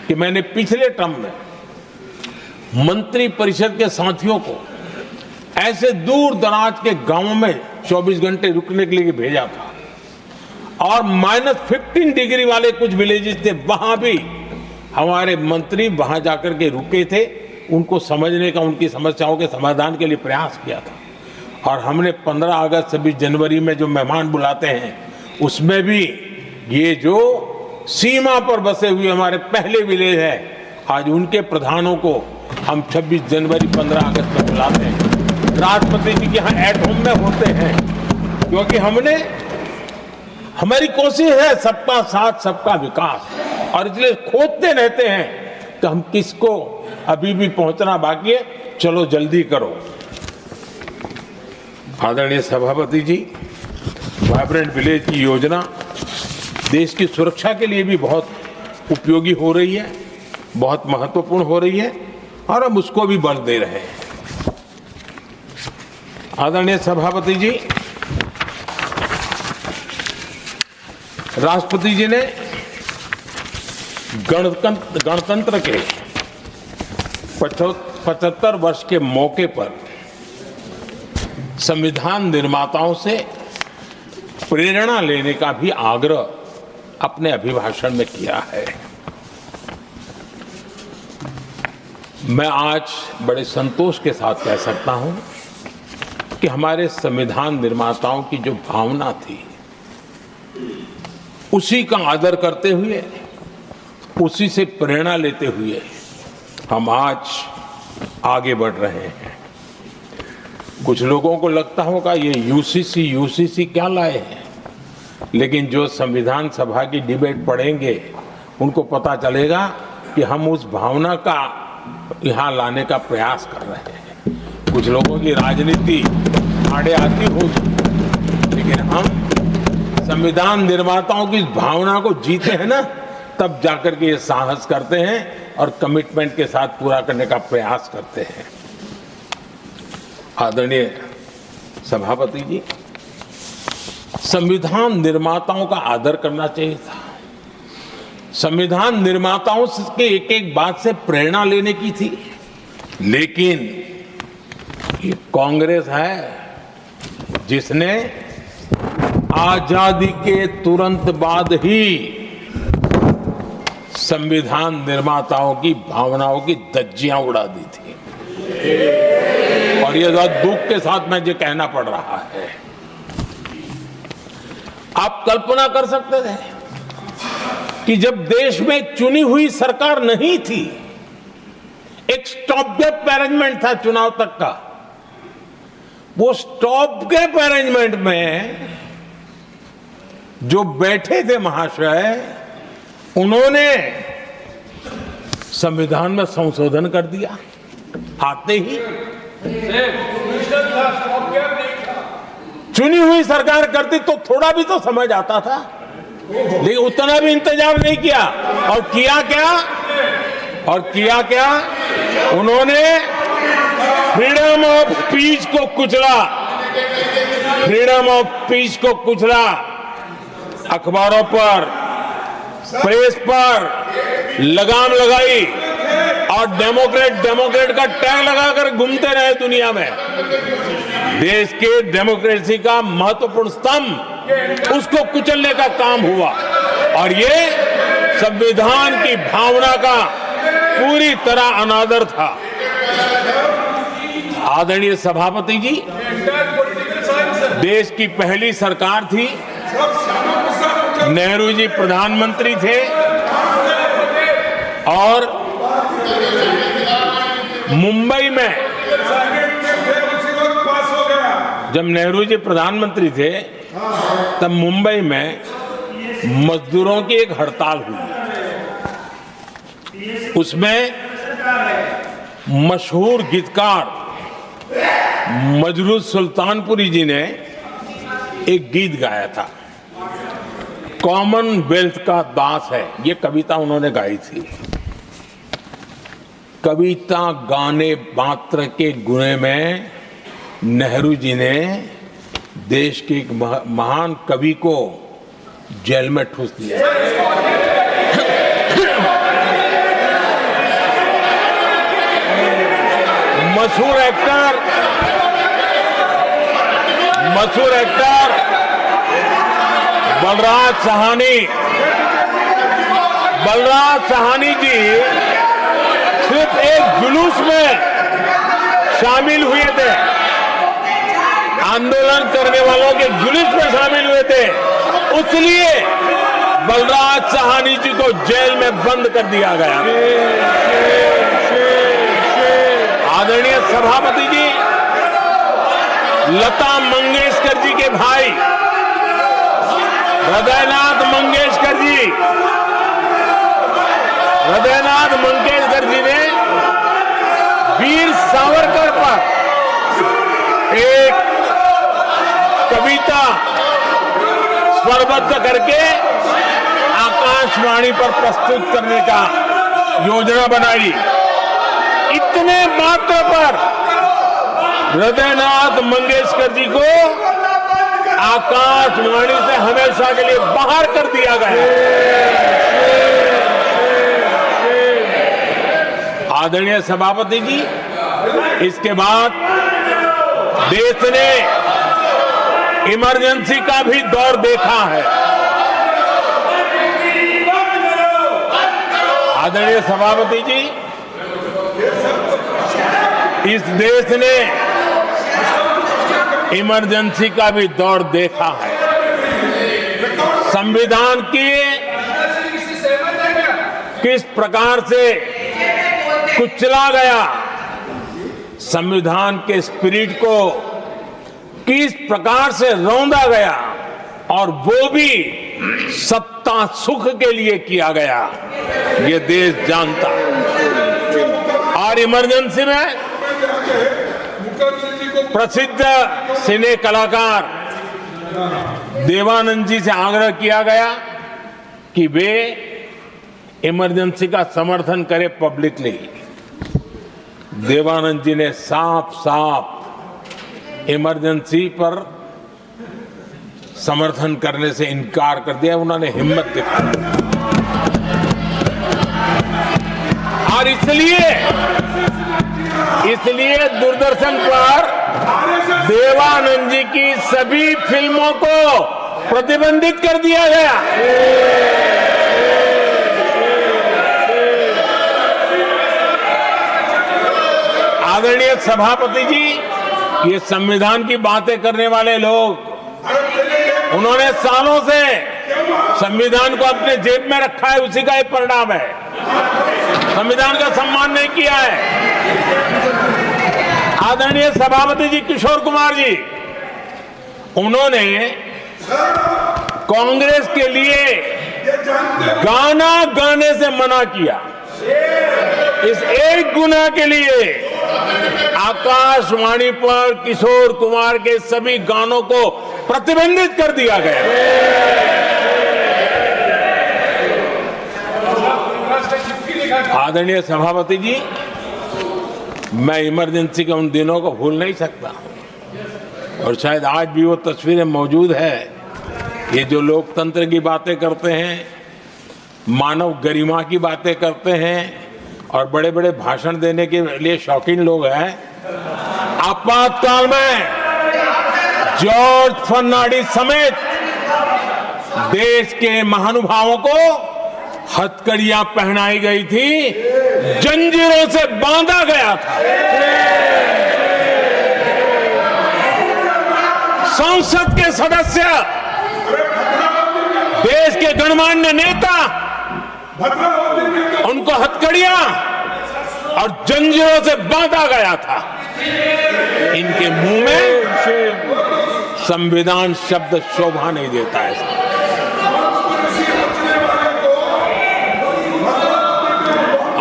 A: कि मैंने पिछले टर्म में मंत्री परिषद के साथियों को ऐसे दूर दराज के गांवों में 24 घंटे रुकने के लिए भेजा था और -15 डिग्री वाले कुछ विलेजेस थे, वहां भी हमारे मंत्री वहां जाकर के रुके थे, उनको समझने का, उनकी समस्याओं के समाधान के लिए प्रयास किया था। और हमने 15 अगस्त 26 जनवरी में जो मेहमान बुलाते हैं, उसमें भी ये जो सीमा पर बसे हुए हमारे पहले विलेज है, आज उनके प्रधानों को हम 26 जनवरी 15 अगस्त में बुलाते हैं। राष्ट्रपति जी के यहाँ एट होम में होते हैं, क्योंकि हमारी कोशिश है सबका साथ सबका विकास, और इसलिए खोजते रहते हैं कि हम किसको अभी भी पहुंचना बाकी है, चलो जल्दी करो। आदरणीय सभापति जी, वाइब्रेंट विलेज की योजना देश की सुरक्षा के लिए भी बहुत उपयोगी हो रही है, बहुत महत्वपूर्ण हो रही है, और हम उसको भी बल दे रहे हैं। आदरणीय सभापति जी, राष्ट्रपति जी ने गणतंत्र के 75 वर्ष के मौके पर संविधान निर्माताओं से प्रेरणा लेने का भी आग्रह अपने अभिभाषण में किया है। मैं आज बड़े संतोष के साथ कह सकता हूं कि हमारे संविधान निर्माताओं की जो भावना थी, उसी का आदर करते हुए, उसी से प्रेरणा लेते हुए हम आज आगे बढ़ रहे हैं। कुछ लोगों को लगता होगा ये यूसीसी क्या लाए हैं, लेकिन जो संविधान सभा की डिबेट पढ़ेंगे उनको पता चलेगा कि हम उस भावना का यहाँ लाने का प्रयास कर रहे हैं। कुछ लोगों की राजनीति आड़े आती होगी, लेकिन हम संविधान निर्माताओं की भावना को जीते हैं ना, तब जाकर के ये साहस करते हैं और कमिटमेंट के साथ पूरा करने का प्रयास करते हैं। आदरणीय सभापति जी, संविधान निर्माताओं का आदर करना चाहिए था। संविधान निर्माताओं के एक एक बात से प्रेरणा लेने की थी, लेकिन ये कांग्रेस है जिसने आजादी के तुरंत बाद ही संविधान निर्माताओं की भावनाओं की धज्जियां उड़ा दी थी, और ये बहुत दुख के साथ मुझे कहना पड़ रहा है। आप कल्पना कर सकते थे कि जब देश में चुनी हुई सरकार नहीं थी, एक स्टॉप गैप अरेंजमेंट था चुनाव तक का, वो स्टॉप गैप अरेंजमेंट में जो बैठे थे महाशय, उन्होंने संविधान में संशोधन कर दिया आते ही। चुनी हुई सरकार करती तो थोड़ा भी तो समझ आता था, लेकिन उतना भी इंतजाम नहीं किया। और किया क्या उन्होंने फ्रीडम ऑफ स्पीच को कुचला, फ्रीडम ऑफ स्पीच को कुचला। अखबारों पर, प्रेस पर लगाम लगाई और डेमोक्रेट का टैग लगाकर घूमते रहे दुनिया में। देश के डेमोक्रेसी का महत्वपूर्ण स्तंभ, उसको कुचलने का काम हुआ, और ये संविधान की भावना का पूरी तरह अनादर था। आदरणीय सभापति जी, देश की पहली सरकार थी, नेहरू जी प्रधानमंत्री थे, और मुंबई में जब नेहरू जी प्रधानमंत्री थे, तब मुंबई में मजदूरों की एक हड़ताल हुई। उसमें मशहूर गीतकार मजरूह सुल्तानपुरी जी ने एक गीत गाया था, कॉमनवेल्थ का दास है। ये कविता उन्होंने गाई थी। कविता गाने मात्र के गुणे में नेहरू जी ने देश के एक महान कवि को जेल में ठूस दिया। मशहूर एक्टर बलराज साहनी जी सिर्फ एक जुलूस में शामिल हुए थे, आंदोलन करने वालों के जुलूस में शामिल हुए थे, इसलिए बलराज साहनी जी को जेल में बंद कर दिया गया। आदरणीय सभापति जी, लता मंगेशकर जी के भाई हृदयनाथ मंगेशकर जी ने वीर सावरकर पर एक कविता स्वरबद्ध करके आकाशवाणी पर प्रस्तुत करने का योजना बनाई। इतने मात्र पर हृदयनाथ मंगेशकर जी को आकाशवाणी से हमेशा के लिए बाहर कर दिया गया। आदरणीय सभापति जी, इसके बाद देश ने इमरजेंसी का भी दौर देखा है। आदरणीय सभापति जी, इस देश ने इमरजेंसी का भी दौर देखा है। संविधान की किस प्रकार से कुचला गया, संविधान के स्पिरिट को किस प्रकार से रौंदा गया, और वो भी सत्ता सुख के लिए किया गया, ये देश जानता है। और इमरजेंसी में प्रसिद्ध सिने कलाकार देवानंद जी से आग्रह किया गया कि वे इमरजेंसी का समर्थन करें पब्लिकली। देवानंद जी ने साफ साफ इमरजेंसी पर समर्थन करने से इनकार कर दिया। उन्होंने हिम्मत दिखाई, और इसलिए दूरदर्शन पर देवानंद जी की सभी फिल्मों को प्रतिबंधित कर दिया गया। आदरणीय सभापति जी, ये संविधान की बातें करने वाले लोग, उन्होंने सालों से संविधान को अपने जेब में रखा है, उसी का एक परिणाम है। संविधान का सम्मान नहीं किया है। आदरणीय सभापति जी किशोर कुमार जी, उन्होंने कांग्रेस के लिए गाना गाने से मना किया। इस एक गुनाह के लिए आकाशवाणी पर किशोर कुमार के सभी गानों को प्रतिबंधित कर दिया गया। आदरणीय सभापति जी, मैं इमरजेंसी के उन दिनों को भूल नहीं सकता, और शायद आज भी वो तस्वीरें मौजूद है। ये जो लोकतंत्र की बातें करते हैं, मानव गरिमा की बातें करते हैं, और बड़े बड़े भाषण देने के लिए शौकीन लोग हैं, आपातकाल में जॉर्ज फर्नांडिस समेत देश के महानुभावों को हथकड़ियां पहनाई गई थी, जंजीरों से बांधा गया था। संसद के सदस्य, देश के गणमान्य नेता, उनको हथकड़ियां और जंजीरों से बांधा गया था। इनके मुंह में संविधान शब्द शोभा नहीं देता है।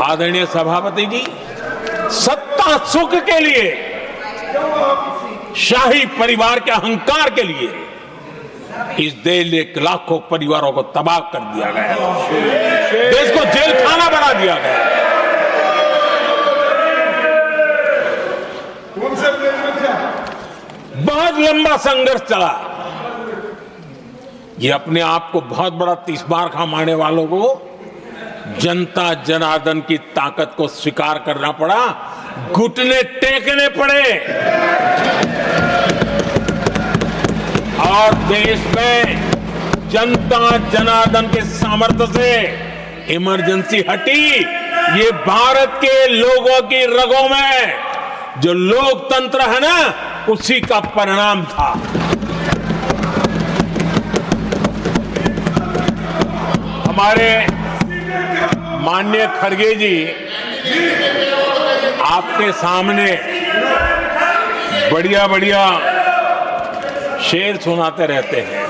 A: आदरणीय सभापति जी, सत्ता सुख के लिए शाही परिवार के अहंकार के लिए इस देश के लाखों परिवारों को तबाह कर दिया गया, देश को जेल खाना बना दिया गया। बहुत लंबा संघर्ष चला। ये अपने आप को बहुत बड़ा 30 बार खा मारने वालों को जनता जनार्दन की ताकत को स्वीकार करना पड़ा, घुटने टेकने पड़े और देश में जनता जनार्दन के सामर्थ्य से इमरजेंसी हटी। ये भारत के लोगों की रगों में जो लोकतंत्र है ना, उसी का परिणाम था। हमारे माननीय खड़गे जी आपके सामने बढ़िया बढ़िया शेर सुनाते रहते हैं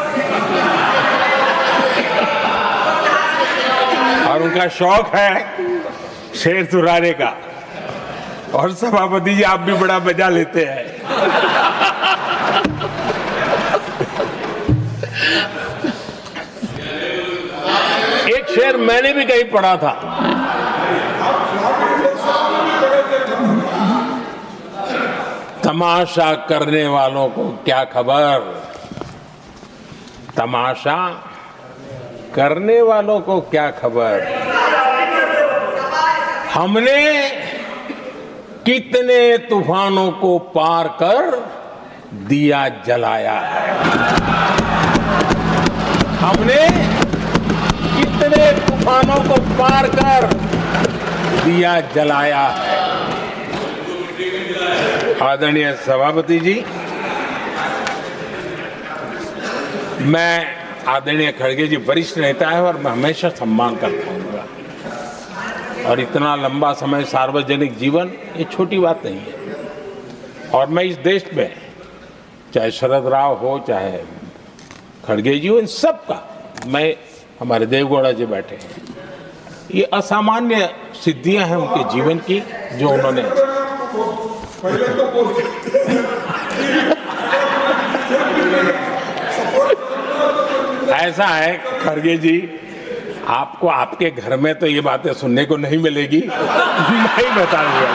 A: और उनका शौक है शेर सुनाने का। और सभापति जी आप भी बड़ा मजा लेते हैं। एक शेर मैंने भी कहीं पढ़ा था, तमाशा करने वालों को क्या खबर, तमाशा करने वालों को क्या खबर, हमने कितने तूफानों को पार कर दिया जलाया है, हमने कितने तूफानों को पार कर दिया जलाया है। आदरणीय सभापति जी, मैं आदरणीय खड़गे जी वरिष्ठ नेता है और मैं हमेशा सम्मान करता हूँ और इतना लंबा समय सार्वजनिक जीवन ये छोटी बात नहीं है। और मैं इस देश में चाहे शरद राव हो चाहे खड़गे जी हो, इन सब का मैं, हमारे देवगौड़ा जी बैठे हैं, ये असामान्य सिद्धियां हैं उनके जीवन की जो उन्होंने ऐसा है खड़गे जी, आपको आपके घर में तो ये बातें सुनने को नहीं मिलेगी, नहीं बता दूंगा।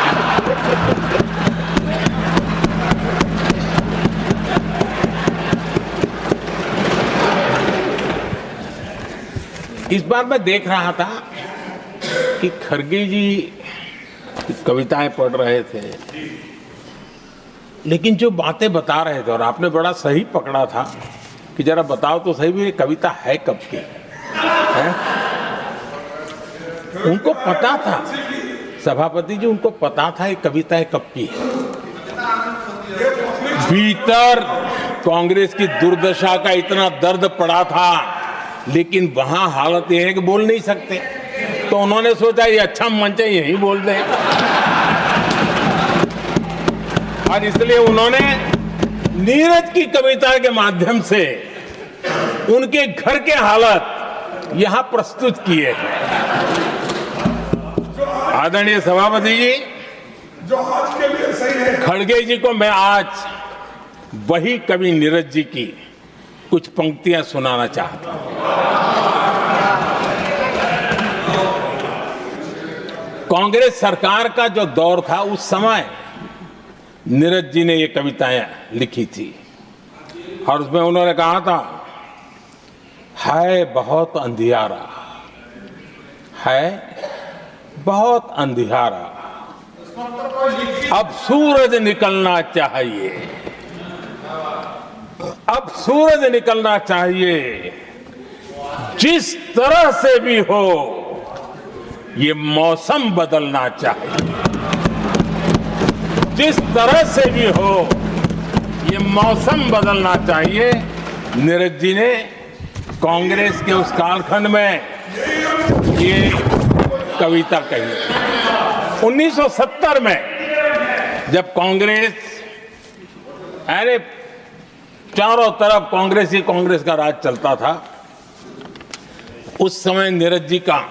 A: इस बार मैं देख रहा था कि खड़गे जी कविताएं पढ़ रहे थे, लेकिन जो बातें बता रहे थे और आपने बड़ा सही पकड़ा था कि जरा बताओ तो सही भी ये कविता है कब की है? उनको पता था, सभापति जी उनको पता था ये कविता कब की है। भीतर कांग्रेस की दुर्दशा का इतना दर्द पड़ा था, लेकिन वहां हालत यह है कि बोल नहीं सकते, तो उन्होंने सोचा ये अच्छा मंच है, यही बोल दें। और इसलिए उन्होंने नीरज की कविता के माध्यम से उनके घर के हालात यहां प्रस्तुत किए हैं। आदरणीय सभापति जी,
B: जो आज के लिए सही है,
A: खड़गे जी को मैं आज वही कवि नीरज जी की कुछ पंक्तियां सुनाना चाहता हूं। कांग्रेस सरकार का जो दौर था उस समय नीरज जी ने ये कविताएं लिखी थी और उसमें उन्होंने कहा था, है बहुत अंधियारा, है बहुत अंधियारा, अब सूरज निकलना चाहिए, अब सूरज निकलना चाहिए, जिस तरह से भी हो ये मौसम बदलना चाहिए, जिस तरह से भी हो ये मौसम बदलना चाहिए। नीरज जी ने कांग्रेस के उस कालखंड में ये कविता कही। 1970 में जब कांग्रेस, अरे चारों तरफ कांग्रेस का राज चलता था, उस समय नीरज जी का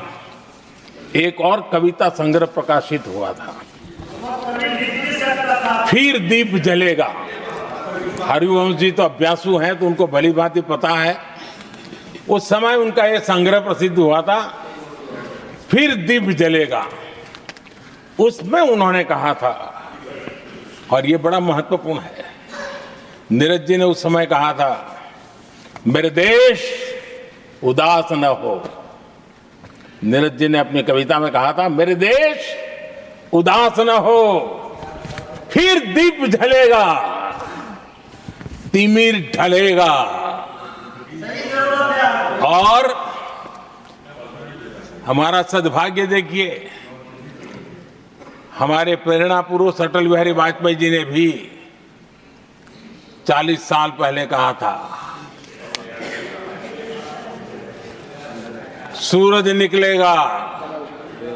A: एक और कविता संग्रह प्रकाशित हुआ था, फिर दीप जलेगा। हरिवंश जी तो अभ्यासु हैं तो उनको भली भांति पता है। उस समय उनका ये संग्रह प्रसिद्ध हुआ था, फिर दीप जलेगा। उसमें उन्होंने कहा था, और ये बड़ा महत्वपूर्ण है, नीरज जी ने उस समय कहा था, मेरे देश उदास न हो। नीरज जी ने अपनी कविता में कहा था, मेरे देश उदास न हो, फिर दीप जलेगा, तिमिर ढलेगा। और हमारा सद्भाग्य देखिए, हमारे प्रेरणा पुरुष अटल बिहारी वाजपेयी जी ने भी 40 साल पहले कहा था, सूरज निकलेगा,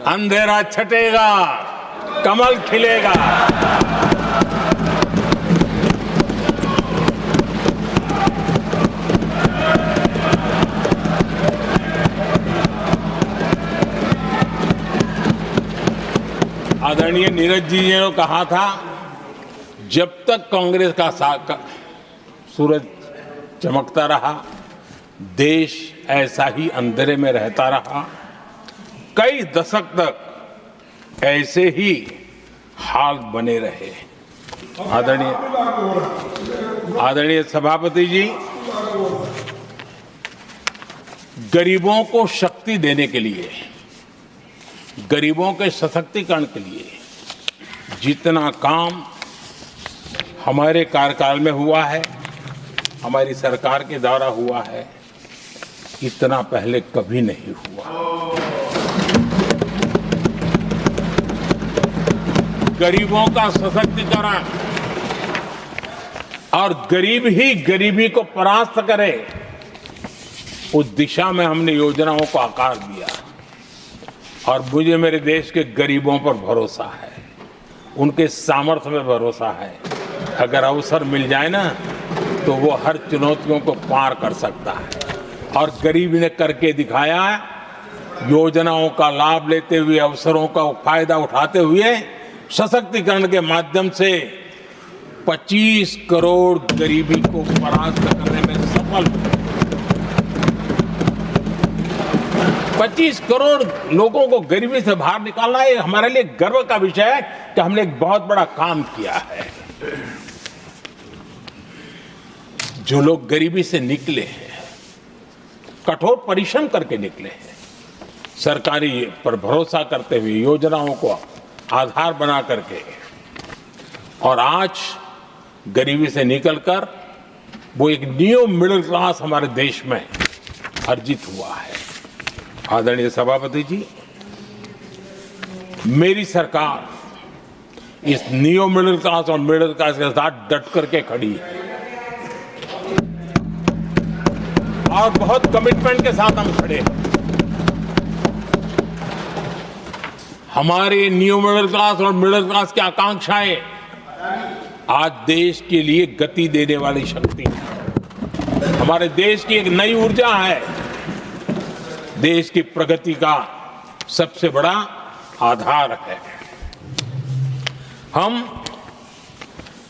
A: अंधेरा छटेगा, कमल खिलेगा। आदरणीय नीरज जी ने कहा था, जब तक कांग्रेस का सूरज चमकता रहा, देश ऐसा ही अंधेरे में रहता रहा। कई दशक तक ऐसे ही हाल बने रहे। आदरणीय सभापति जी, गरीबों को शक्ति देने के लिए, गरीबों के सशक्तिकरण के लिए जितना काम हमारे कार्यकाल में हुआ है, हमारी सरकार के द्वारा हुआ है, इतना पहले कभी नहीं हुआ। गरीबों का सशक्तिकरण और गरीब ही गरीबी को परास्त करे, उस दिशा में हमने योजनाओं को आकार दिया। और मुझे मेरे देश के गरीबों पर भरोसा है, उनके सामर्थ्य में भरोसा है। अगर अवसर मिल जाए ना, तो वो हर चुनौतियों को पार कर सकता है। और गरीब ने करके दिखाया, योजनाओं का लाभ लेते हुए, अवसरों का फायदा उठाते हुए, सशक्तिकरण के माध्यम से 25 करोड़ गरीबी को परास्त करने में सफल हुए। 25 करोड़ लोगों को गरीबी से बाहर निकालना, ये हमारे लिए गर्व का विषय है कि हमने एक बहुत बड़ा काम किया है। जो लोग गरीबी से निकले हैं, कठोर परिश्रम करके निकले हैं, सरकारी पर भरोसा करते हुए, योजनाओं को आधार बना करके, और आज गरीबी से निकलकर वो एक न्यू मिडिल क्लास हमारे देश में अर्जित हुआ है। आदरणीय सभापति जी, मेरी सरकार इस न्यू मिडिल क्लास और मिडिल क्लास के साथ डट करके खड़ी है और बहुत कमिटमेंट के साथ हम खड़े हैं। हमारे न्यू मिडिल क्लास और मिडिल क्लास की आकांक्षाएं आज देश के लिए गति देने वाली शक्ति है। हमारे देश की एक नई ऊर्जा है, देश की प्रगति का सबसे बड़ा आधार है। हम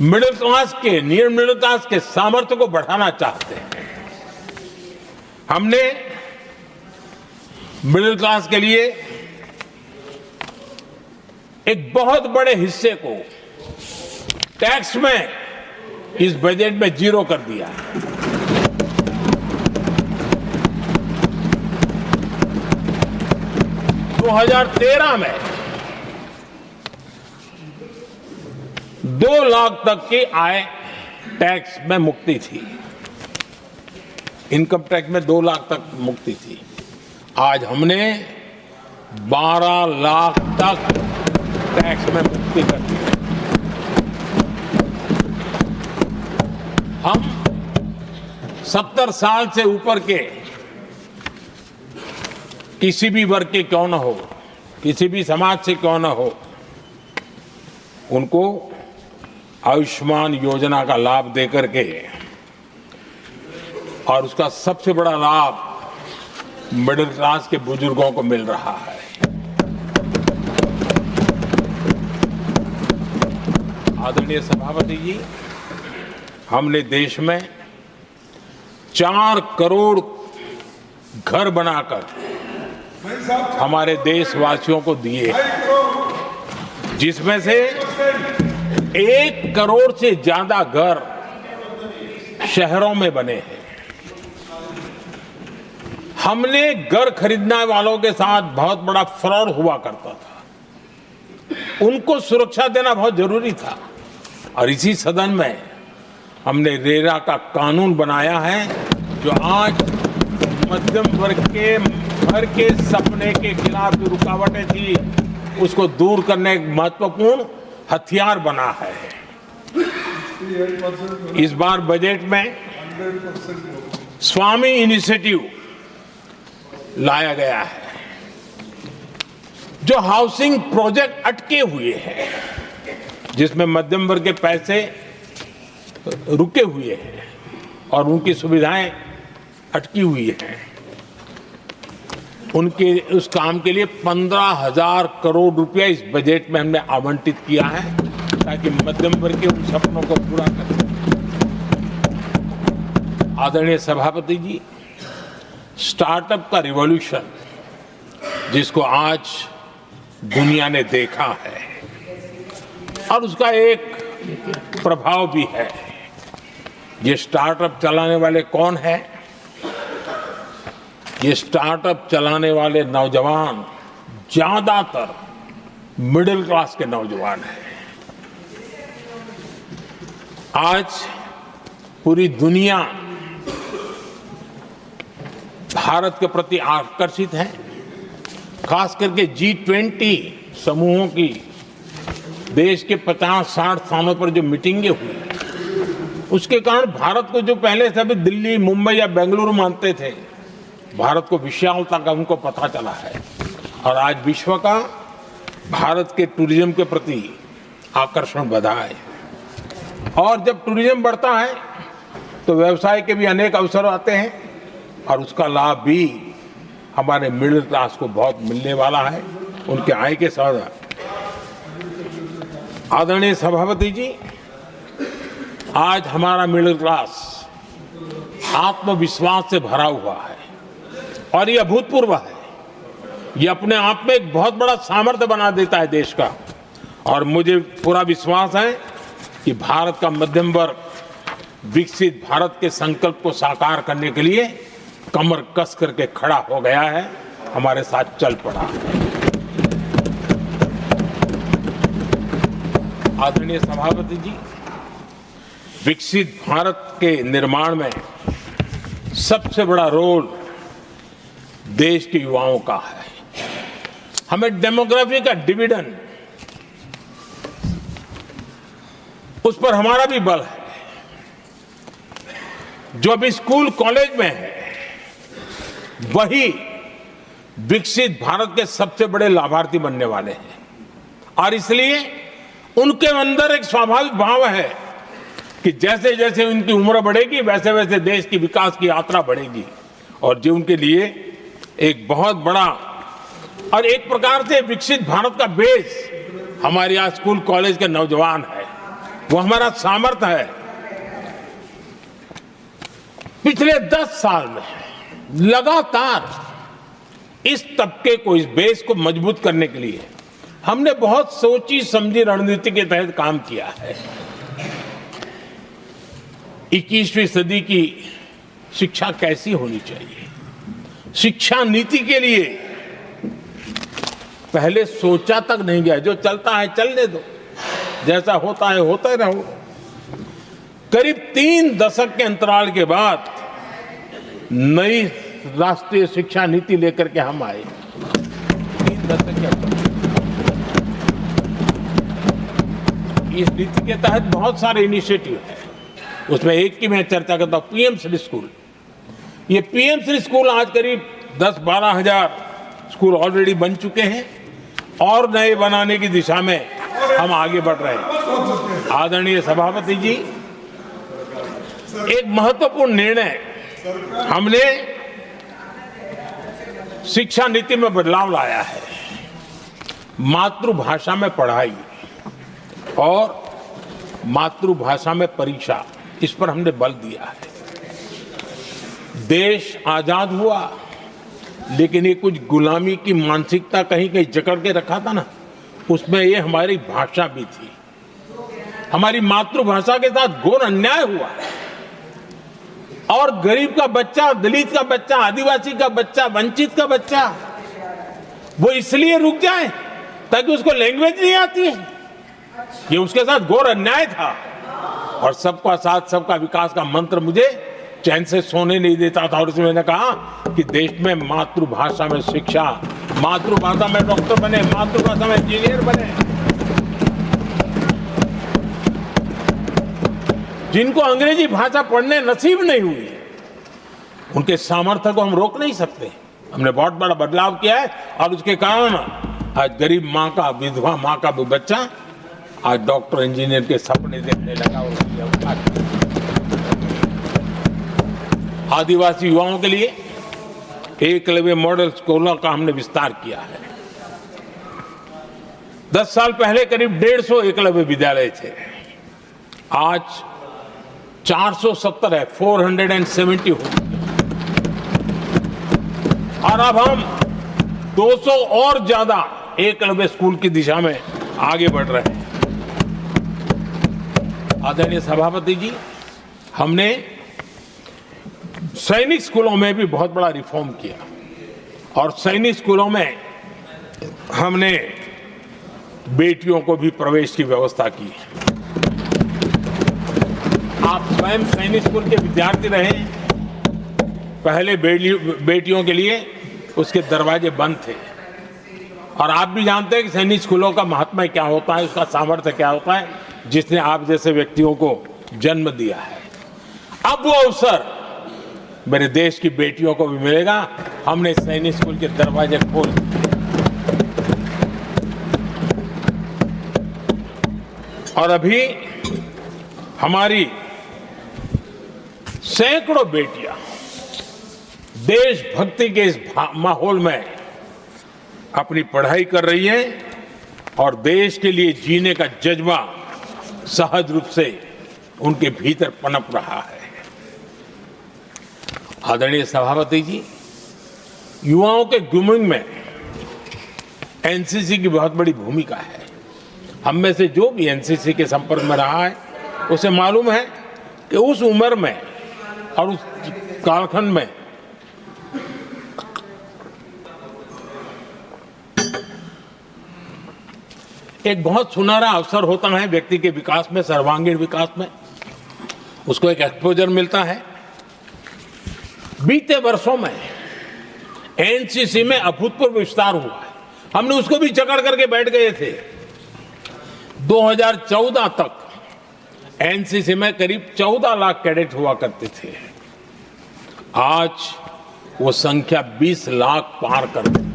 A: मिडिल क्लास के, न्यू मिडिल क्लास के सामर्थ्य को बढ़ाना चाहते हैं। हमने मिडिल क्लास के लिए एक बहुत बड़े हिस्से को टैक्स में इस बजट में जीरो कर दिया है। दो 2013 में 2 लाख तक की आय टैक्स में मुक्ति थी, इनकम टैक्स में 2 लाख तक मुक्ति थी। आज हमने 12 लाख तक टैक्स में मुक्ति कर दी। हम 70 साल से ऊपर के किसी भी वर्ग के क्यों न हो, किसी भी समाज से क्यों न हो, उनको आयुष्मान योजना का लाभ देकर के, और उसका सबसे बड़ा लाभ मिडिल क्लास के बुजुर्गों को मिल रहा है। आदरणीय सभापति जी, हमने देश में 4 करोड़ घर बनाकर हमारे देशवासियों को दिए, जिसमें से 1 करोड़ से ज्यादा घर शहरों में बने हैं। हमने घर खरीदने वालों के साथ बहुत बड़ा फ्रॉड हुआ करता था, उनको सुरक्षा देना बहुत जरूरी था। और इसी सदन में हमने रेरा का कानून बनाया है, जो आज मध्यम वर्ग के घर के सपने के खिलाफ जो रुकावटें थी, उसको दूर करने का महत्वपूर्ण हथियार बना है। इस बार बजट में स्वामी इनिशिएटिव लाया गया है, जो हाउसिंग प्रोजेक्ट अटके हुए हैं, जिसमें मध्यम वर्ग के पैसे रुके हुए हैं और उनकी सुविधाएं अटकी हुई हैं, उनके उस काम के लिए 15,000 करोड़ रुपया इस बजट में हमने आवंटित किया है, ताकि मध्यम वर्ग के उन सपनों को पूरा करें। आदरणीय सभापति जी, स्टार्टअप का रिवॉल्यूशन जिसको आज दुनिया ने देखा है, और उसका एक प्रभाव भी है। ये स्टार्टअप चलाने वाले कौन है? ये स्टार्टअप चलाने वाले नौजवान ज्यादातर मिडिल क्लास के नौजवान हैं। आज पूरी दुनिया भारत के प्रति आकर्षित है, खास करके G20 समूहों की देश के 50-60 स्थानों पर जो मीटिंगें हुई, उसके कारण भारत को जो पहले सभी दिल्ली, मुंबई या बेंगलुरु मानते थे, भारत को विशालता का उनको पता चला है। और आज विश्व का भारत के टूरिज्म के प्रति आकर्षण बढ़ा है। और जब टूरिज्म बढ़ता है तो व्यवसाय के भी अनेक अवसर आते हैं, और उसका लाभ भी हमारे मिडिल क्लास को बहुत मिलने वाला है, उनके आय के साथ। आदरणीय सभापति जी, आज हमारा मिडिल क्लास आत्मविश्वास से भरा हुआ है, और ये अभूतपूर्व है। ये अपने आप में एक बहुत बड़ा सामर्थ्य बना देता है देश का। और मुझे पूरा विश्वास है कि भारत का मध्यम वर्ग विकसित भारत के संकल्प को साकार करने के लिए कमर कस करके खड़ा हो गया है, हमारे साथ चल पड़ा है। आदरणीय सभापति जी, विकसित भारत के निर्माण में सबसे बड़ा रोल देश के युवाओं का है। हमें डेमोग्राफी का डिविडेंड, उस पर हमारा भी बल है। जो अभी स्कूल कॉलेज में है, वही विकसित भारत के सबसे बड़े लाभार्थी बनने वाले हैं। और इसलिए उनके अंदर एक स्वाभाविक भाव है कि जैसे जैसे उनकी उम्र बढ़ेगी, वैसे वैसे देश की विकास की यात्रा बढ़ेगी। और जो उनके लिए एक बहुत बड़ा और एक प्रकार से विकसित भारत का बेस हमारे यहाँ स्कूल कॉलेज के नौजवान है, वो हमारा सामर्थ्य है। पिछले 10 साल में लगातार इस तबके को, इस बेस को मजबूत करने के लिए हमने बहुत सोची समझी रणनीति के तहत काम किया है। 21वीं सदी की शिक्षा कैसी होनी चाहिए, शिक्षा नीति के लिए पहले सोचा तक नहीं गया। जो चलता है चलने दो, जैसा होता है होता रहो। करीब 3 दशक के अंतराल के बाद नई राष्ट्रीय शिक्षा नीति लेकर के हम आए। 3 दशक के अंतराल, इस नीति के तहत बहुत सारे इनिशिएटिव हैं। उसमें एक की मैं चर्चा करता हूं, पीएम श्री स्कूल। ये पीएम श्री स्कूल आज करीब 10-12 हजार स्कूल ऑलरेडी बन चुके हैं, और नए बनाने की दिशा में हम आगे बढ़ रहे हैं। आदरणीय सभापति जी, एक महत्वपूर्ण निर्णय हमने शिक्षा नीति में बदलाव लाया है। मातृभाषा में पढ़ाई और मातृभाषा में परीक्षा, इस पर हमने बल दिया है। देश आजाद हुआ, लेकिन ये कुछ गुलामी की मानसिकता कहीं कहीं जकड़ के रखा था ना, उसमें ये हमारी भाषा भी थी। हमारी मातृभाषा के साथ घोर अन्याय हुआ और गरीब का बच्चा, दलित का बच्चा, आदिवासी का बच्चा, वंचित का बच्चा वो इसलिए रुक जाए ताकि उसको लैंग्वेज नहीं आती है। ये उसके साथ घोर अन्याय था। और सबका साथ सबका विकास का मंत्र मुझे चैन से सोने नहीं देता था। और इसमें मैंने कहा कि देश में मातृभाषा में शिक्षा, मातृभाषा में डॉक्टर बने, मातृभाषा में इंजीनियर बने। जिनको अंग्रेजी भाषा पढ़ने नसीब नहीं हुई, उनके सामर्थ्य को हम रोक नहीं सकते। हमने बहुत बड़ा बदलाव किया है और उसके कारण आज गरीब माँ का, विधवा माँ का भी बच्चा आज डॉक्टर इंजीनियर के सपने देखने लगा। आदिवासी युवाओं के लिए एकलव्य मॉडल स्कूलों का हमने विस्तार किया है। 10 साल पहले करीब 150 एकलव्य विद्यालय थे, आज 470 है, 470 हो गए। और अब हम 200 और ज्यादा एकलव्य स्कूल की दिशा में आगे बढ़ रहे हैं। आदरणीय सभापति जी, हमने सैनिक स्कूलों में भी बहुत बड़ा रिफॉर्म किया और सैनिक स्कूलों में हमने बेटियों को भी प्रवेश की व्यवस्था की। आप स्वयं सैनिक स्कूल के विद्यार्थी रहे। पहले बेटियों के लिए उसके दरवाजे बंद थे और आप भी जानते हैं कि सैनिक स्कूलों का महात्मा क्या होता है, उसका सामर्थ्य क्या होता है, जिसने आप जैसे व्यक्तियों को जन्म दिया है। अब वो अवसर मेरे देश की बेटियों को भी मिलेगा। हमने सैनिक स्कूल के दरवाजे खोल दिए और अभी हमारी सैकड़ों बेटियां देशभक्ति के इस माहौल में अपनी पढ़ाई कर रही हैं और देश के लिए जीने का जज्बा सहज रूप से उनके भीतर पनप रहा है। आदरणीय सभापति जी, युवाओं के ग्रूमिंग में एनसीसी की बहुत बड़ी भूमिका है। हम में से जो भी एनसीसी के संपर्क में रहा है उसे मालूम है कि उस उम्र में और उस कालखंड में एक बहुत सुनहरा अवसर होता है व्यक्ति के विकास में, सर्वांगीण विकास में। उसको एक एक्सपोजर मिलता है। बीते वर्षों में एनसीसी में अभूतपूर्व विस्तार हुआ है। हमने उसको भी जकड़ करके बैठ गए थे। 2014 तक एनसीसी में करीब 14 लाख कैडेट हुआ करते थे। आज वो संख्या 20 लाख पार कर गई।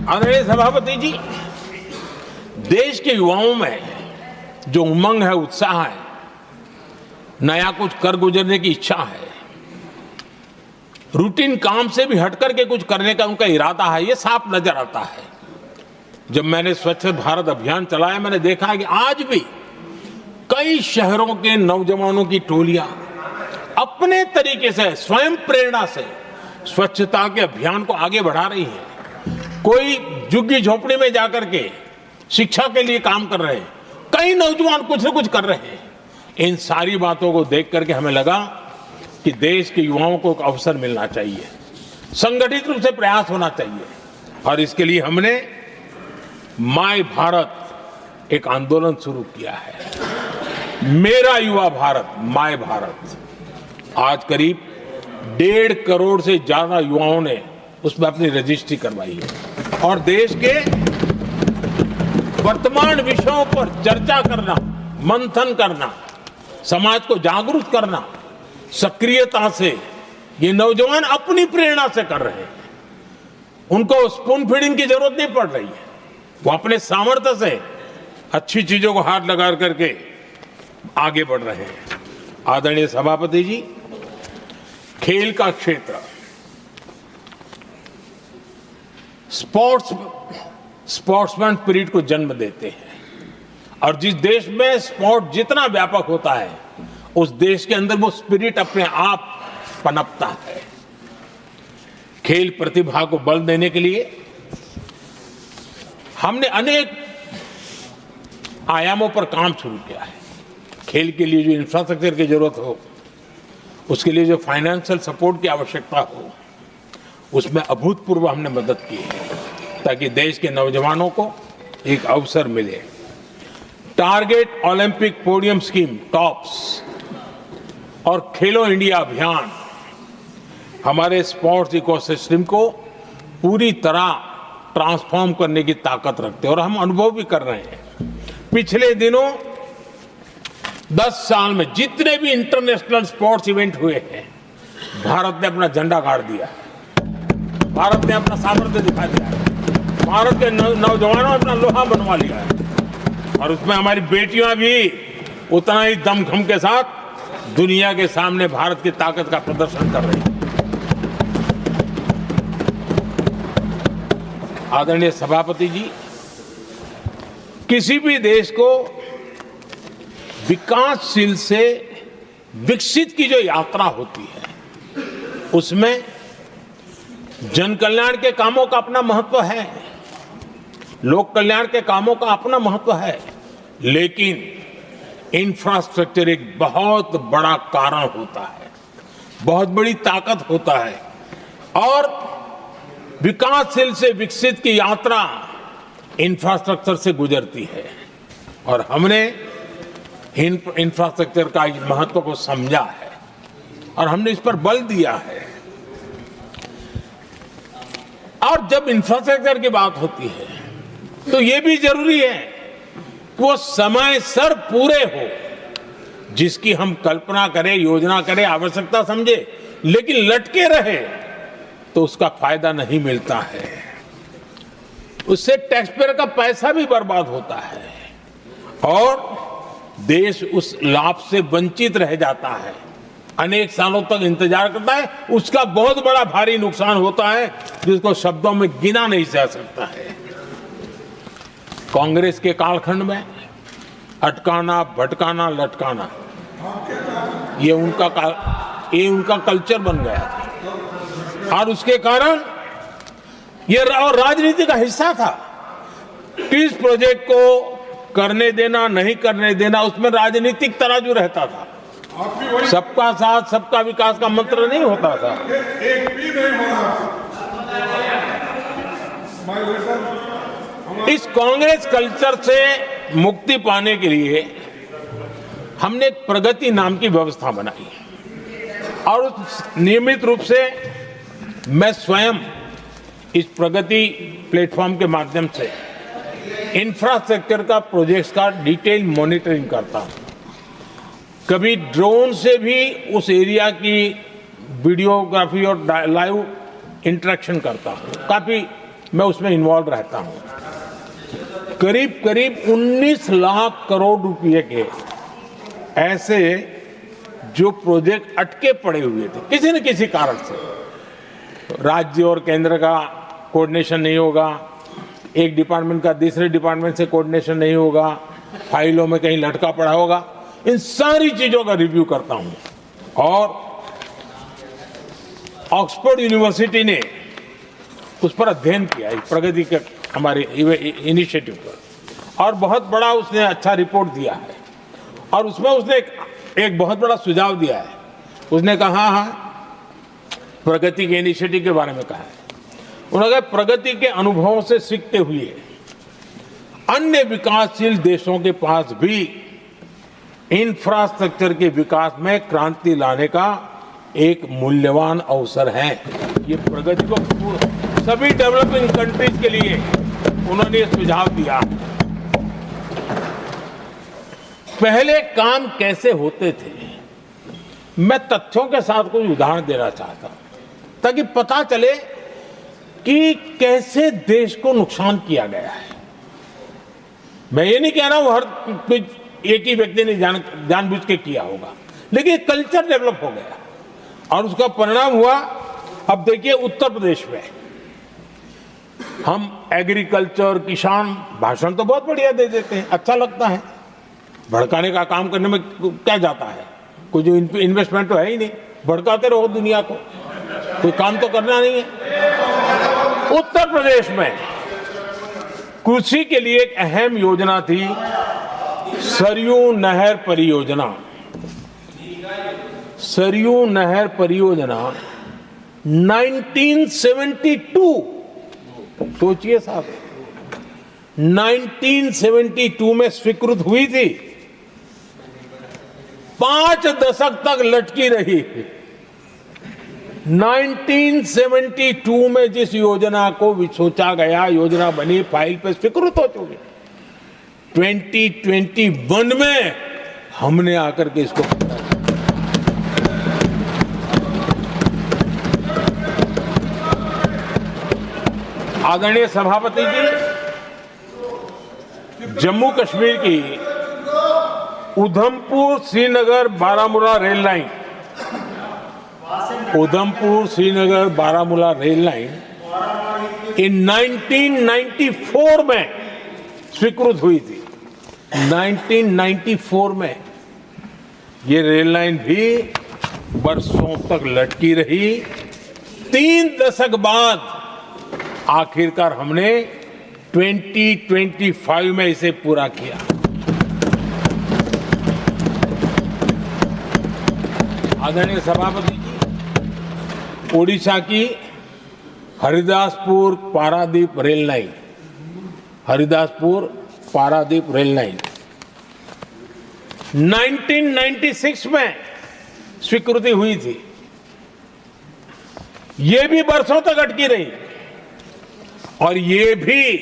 A: आदरणीय सभापति जी, देश के युवाओं में जो उमंग है, उत्साह है, नया कुछ कर गुजरने की इच्छा है, रूटीन काम से भी हटकर के कुछ करने का उनका इरादा है, ये साफ नजर आता है। जब मैंने स्वच्छ भारत अभियान चलाया, मैंने देखा कि आज भी कई शहरों के नौजवानों की टोलियां अपने तरीके से, स्वयं प्रेरणा से स्वच्छता के अभियान को आगे बढ़ा रही है। कोई झुग्गी झोपड़ी में जाकर के शिक्षा के लिए काम कर रहे हैं, कई नौजवान कुछ न कुछ कर रहे हैं। इन सारी बातों को देख करके हमें लगा कि देश के युवाओं को एक अवसर मिलना चाहिए, संगठित रूप से प्रयास होना चाहिए। और इसके लिए हमने माय भारत एक आंदोलन शुरू किया है। मेरा युवा भारत, माय भारत। आज करीब 1.5 करोड़ से ज्यादा युवाओं ने उसमें अपनी रजिस्ट्री करवाई है और देश के वर्तमान विषयों पर चर्चा करना, मंथन करना, समाज को जागरूक करना, सक्रियता से ये नौजवान अपनी प्रेरणा से कर रहे हैं। उनको स्पून फीडिंग की जरूरत नहीं पड़ रही है। वो अपने सामर्थ्य से अच्छी चीजों को हाथ लगा करके आगे बढ़ रहे हैं। आदरणीय सभापति जी, खेल का क्षेत्र स्पोर्ट्समैन स्पिरिट को जन्म देते हैं। और जिस देश में स्पोर्ट जितना व्यापक होता है, उस देश के अंदर वो स्पिरिट अपने आप पनपता है। खेल प्रतिभा को बल देने के लिए हमने अनेक आयामों पर काम शुरू किया है। खेल के लिए जो इंफ्रास्ट्रक्चर की जरूरत हो, उसके लिए जो फाइनेंशियल सपोर्ट की आवश्यकता हो, उसमें अभूतपूर्व हमने मदद की है, ताकि देश के नौजवानों को एक अवसर मिले। Target Olympic podium scheme tops और खेलो इंडिया अभियान हमारे स्पोर्ट्स इकोसिस्टम को पूरी तरह ट्रांसफॉर्म करने की ताकत रखते हैं और हम अनुभव भी कर रहे हैं। पिछले दिनों 10 साल में जितने भी इंटरनेशनल स्पोर्ट्स इवेंट हुए हैं, भारत ने अपना झंडा गाड़ दिया है, भारत ने अपना सामर्थ्य दिखा दिया है, भारत के नौजवानों ने अपना लोहा बनवा लिया है और उसमें हमारी बेटियां भी उतना ही दमखम के साथ दुनिया के सामने भारत की ताकत का प्रदर्शन कर रही है। आदरणीय सभापति जी, किसी भी देश को विकासशील से विकसित की जो यात्रा होती है, उसमें जन कल्याण के कामों का अपना महत्व है, लोक कल्याण के कामों का अपना महत्व है, लेकिन इंफ्रास्ट्रक्चर एक बहुत बड़ा कारण होता है, बहुत बड़ी ताकत होता है। और विकासशील से विकसित की यात्रा इंफ्रास्ट्रक्चर से गुजरती है और हमने इंफ्रास्ट्रक्चर का इस महत्व को समझा है और हमने इस पर बल दिया है। और जब इंफ्रास्ट्रक्चर की बात होती है तो ये भी जरूरी है कि वो समय सर पूरे हो, जिसकी हम कल्पना करें, योजना करें, आवश्यकता समझे, लेकिन लटके रहे तो उसका फायदा नहीं मिलता है, उससे टैक्सपेयर का पैसा भी बर्बाद होता है और देश उस लाभ से वंचित रह जाता है, अनेक सालों तक इंतजार करता है, उसका बहुत बड़ा भारी नुकसान होता है जिसको शब्दों में गिना नहीं जा सकता है। कांग्रेस के कालखंड में अटकाना, भटकाना, लटकाना ये उनका कल्चर बन गया था और उसके कारण ये राजनीति का हिस्सा था। किस प्रोजेक्ट को करने देना, नहीं करने देना, उसमें राजनीतिक तराजू रहता था। सबका साथ सबका विकास का मंत्र नहीं होता था।
B: एक भी नहीं होना।
A: इस कांग्रेस कल्चर से मुक्ति पाने के लिए हमने एक प्रगति नाम की व्यवस्था बनाई और उस नियमित रूप से मैं स्वयं इस प्रगति प्लेटफॉर्म के माध्यम से इंफ्रास्ट्रक्चर का प्रोजेक्ट्स का डिटेल मॉनिटरिंग करता हूं। कभी ड्रोन से भी उस एरिया की वीडियोग्राफी और लाइव इंटरेक्शन करता हूं। काफी मैं उसमें इन्वॉल्व रहता हूं। करीब 19 लाख करोड़ रुपए के ऐसे जो प्रोजेक्ट अटके पड़े हुए थे किसी न किसी कारण से, राज्य और केंद्र का कोऑर्डिनेशन नहीं होगा, एक डिपार्टमेंट का दूसरे डिपार्टमेंट से कोऑर्डिनेशन नहीं होगा, फाइलों में कहीं लटका पड़ा होगा, इन सारी चीजों का रिव्यू करता हूं। और ऑक्सफोर्ड यूनिवर्सिटी ने उस पर अध्ययन किया, इस प्रगति के हमारे इनिशिएटिव पर, और बहुत बड़ा उसने अच्छा रिपोर्ट दिया है। और उसमें उसने एक बहुत बड़ा सुझाव दिया है। उसने कहा, प्रगति के इनिशिएटिव के बारे में कहा है, उन्होंने कहा प्रगति के अनुभवों से सीखते हुए अन्य विकासशील देशों के पास भी इंफ्रास्ट्रक्चर के विकास में क्रांति लाने का एक मूल्यवान अवसर है। ये प्रगति को सभी डेवलपिंग कंट्रीज के लिए उन्होंने ये सुझाव दिया। पहले काम कैसे होते थे, मैं तथ्यों के साथ कुछ उदाहरण देना चाहता हूं ताकि पता चले कि कैसे देश को नुकसान किया गया है। मैं ये नहीं कह रहा हूं हर एक ही व्यक्ति ने जानबूझ के किया होगा, लेकिन कल्चर डेवलप हो गया और उसका परिणाम हुआ। अब देखिए उत्तर प्रदेश में हम एग्रीकल्चर, किसान, भाषण तो बहुत बढ़िया दे देते हैं, अच्छा लगता है। भड़काने का काम करने में क्या जाता है, कोई जो इन्वेस्टमेंट तो है ही नहीं, भड़काते रहो दुनिया को, कोई काम तो करना नहीं है। उत्तर प्रदेश में कृषि के लिए एक अहम योजना थी, सरयू नहर परियोजना। सरयू नहर परियोजना 1972, सोचिए साहब, 1972 में स्वीकृत हुई थी, 5 दशक तक लटकी रही। 1972 में जिस योजना को सोचा गया, योजना बनी, फाइल पे स्वीकृत हो चुकी, 2021 में हमने आकर के इसको, आदरणीय सभापति जी, जम्मू कश्मीर की Udhampur Srinagar Baramulla rail line, Udhampur Srinagar Baramulla rail line in 1994 में स्वीकृत हुई थी। 1994 में ये रेल लाइन भी बरसों तक लटकी रही। 3 दशक बाद आखिरकार हमने 2025 में इसे पूरा किया। आदरणीय सभापति जी, ओडिशा की Haridaspur Paradip rail line, Haridaspur Paradip rail line 1996 में स्वीकृति हुई थी। ये भी बरसों तक अटकी रही और ये भी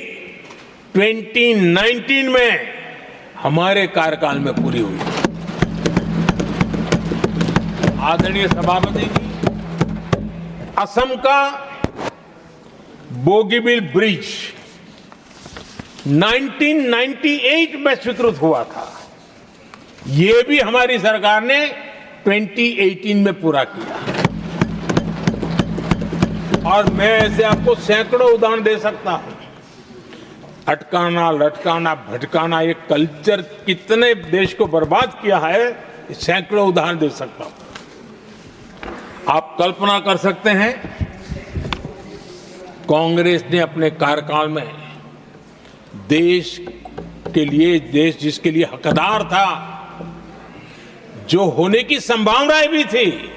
A: 2019 में हमारे कार्यकाल में पूरी हुई। आदरणीय सभापति जी, असम का बोगीबिल ब्रिज 1998 में स्वीकृत हुआ था, ये भी हमारी सरकार ने 2018 में पूरा किया। और मैं ऐसे आपको सैकड़ों उदाहरण दे सकता हूं। अटकाना, लटकाना, भटकाना, ये कल्चर कितने देश को बर्बाद किया है, सैकड़ों उदाहरण दे सकता हूं। आप कल्पना कर सकते हैं, कांग्रेस ने अपने कार्यकाल में देश के लिए, देश जिसके लिए हकदार था, जो होने की संभावनाएं भी थी,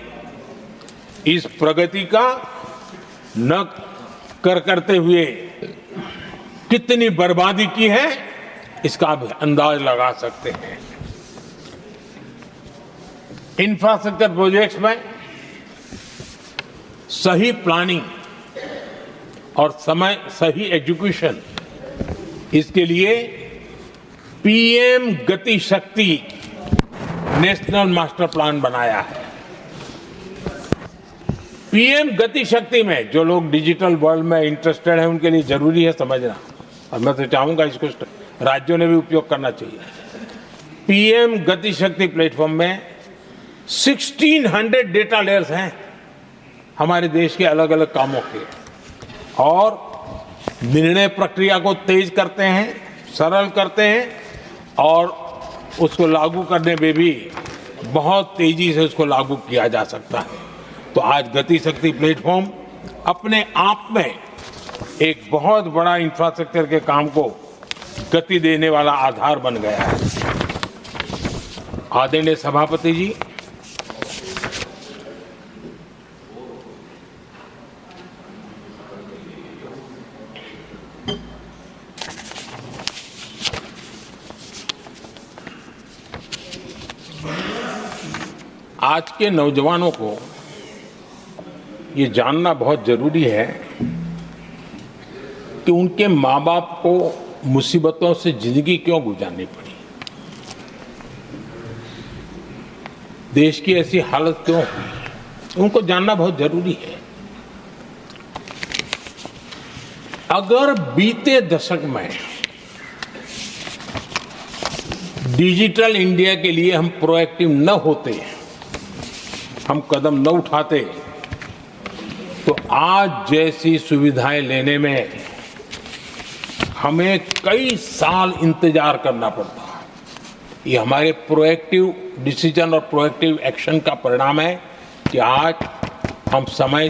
A: इस प्रगति का न करते हुए कितनी बर्बादी की है, इसका आप अंदाज लगा सकते हैं। इंफ्रास्ट्रक्चर प्रोजेक्ट्स में सही प्लानिंग और समय सही एग्जीक्यूशन, इसके लिए पीएम गति शक्ति नेशनल मास्टर प्लान बनाया है। पीएम गति शक्ति में जो लोग डिजिटल वर्ल्ड में इंटरेस्टेड हैं, उनके लिए जरूरी है समझना, और मैं तो चाहूंगा इसको राज्यों ने भी उपयोग करना चाहिए। पीएम गति शक्ति प्लेटफॉर्म में 1600 डेटा लेयर्स हैं हमारे देश के अलग अलग कामों के, और निर्णय प्रक्रिया को तेज करते हैं, सरल करते हैं, और उसको लागू करने में भी बहुत तेजी से उसको लागू किया जा सकता है। तो आज गति शक्ति प्लेटफॉर्म अपने आप में एक बहुत बड़ा इंफ्रास्ट्रक्चर के काम को गति देने वाला आधार बन गया है। आदरणीय सभापति जी, आज के नौजवानों को ये जानना बहुत जरूरी है कि उनके माँ बाप को मुसीबतों से जिंदगी क्यों गुजारनी पड़ी, देश की ऐसी हालत क्यों हुई, उनको जानना बहुत जरूरी है। अगर बीते दशक में डिजिटल इंडिया के लिए हम प्रोएक्टिव न होते, हम कदम न उठाते, तो आज जैसी सुविधाएं लेने में हमें कई साल इंतजार करना पड़ता। ये हमारे प्रोएक्टिव डिसीजन और प्रोएक्टिव एक्शन का परिणाम है कि आज हम समय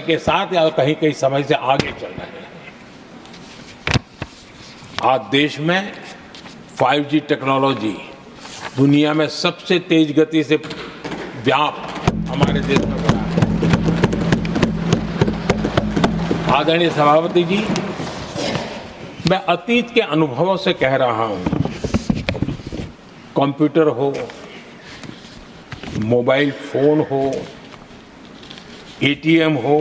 A: के साथ या कहीं कहीं समय से आगे चल रहे हैं। आज देश में 5G टेक्नोलॉजी दुनिया में सबसे तेज गति से व्याप्त हमारे देश में हो रहा है। आदरणीय सभापति जी, मैं अतीत के अनुभवों से कह रहा हूं, कंप्यूटर हो, मोबाइल फोन हो, एटीएम हो,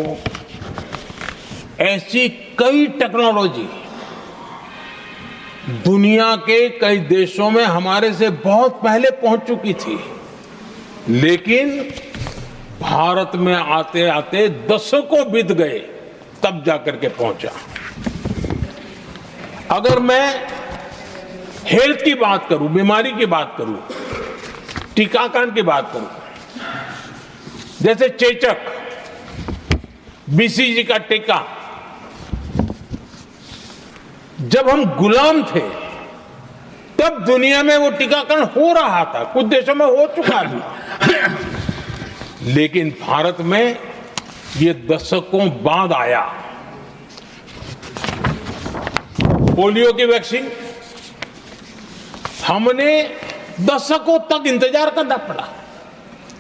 A: ऐसी कई टेक्नोलॉजी दुनिया के कई देशों में हमारे से बहुत पहले पहुंच चुकी थी, लेकिन भारत में आते आते दशकों बीत गए तब जाकर के पहुंचा। अगर मैं हेल्थ की बात करूं, बीमारी की बात करूं, टीकाकरण की बात करूं, जैसे चेचक, बीसीजी का टीका, जब हम गुलाम थे तब दुनिया में वो टीकाकरण हो रहा था, कुछ देशों में हो चुका था, लेकिन भारत में ये दशकों बाद आया। पोलियो की वैक्सीन हमने दशकों तक इंतजार करना पड़ा।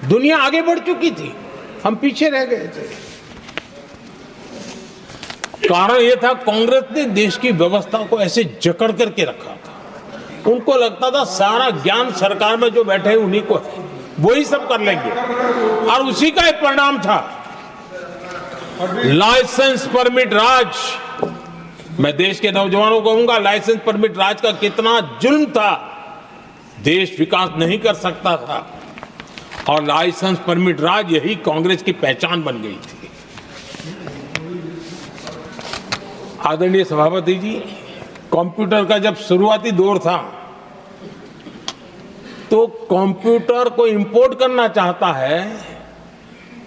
A: दुनिया आगे बढ़ चुकी थी, हम पीछे रह गए थे। कारण यह था, कांग्रेस ने देश की व्यवस्था को ऐसे जकड़ करके रखा था। उनको लगता था सारा ज्ञान सरकार में जो बैठे हैं उन्हीं को है, वही सब कर लेंगे, और उसी का एक परिणाम था लाइसेंस परमिट राज। मैं देश के नौजवानों को कहूंगा, लाइसेंस परमिट राज का कितना जुल्म था। देश विकास नहीं कर सकता था और लाइसेंस परमिट राज यही कांग्रेस की पहचान बन गई थी। आदरणीय सभापति जी, कंप्यूटर का जब शुरुआती दौर था तो कंप्यूटर को इंपोर्ट करना चाहता है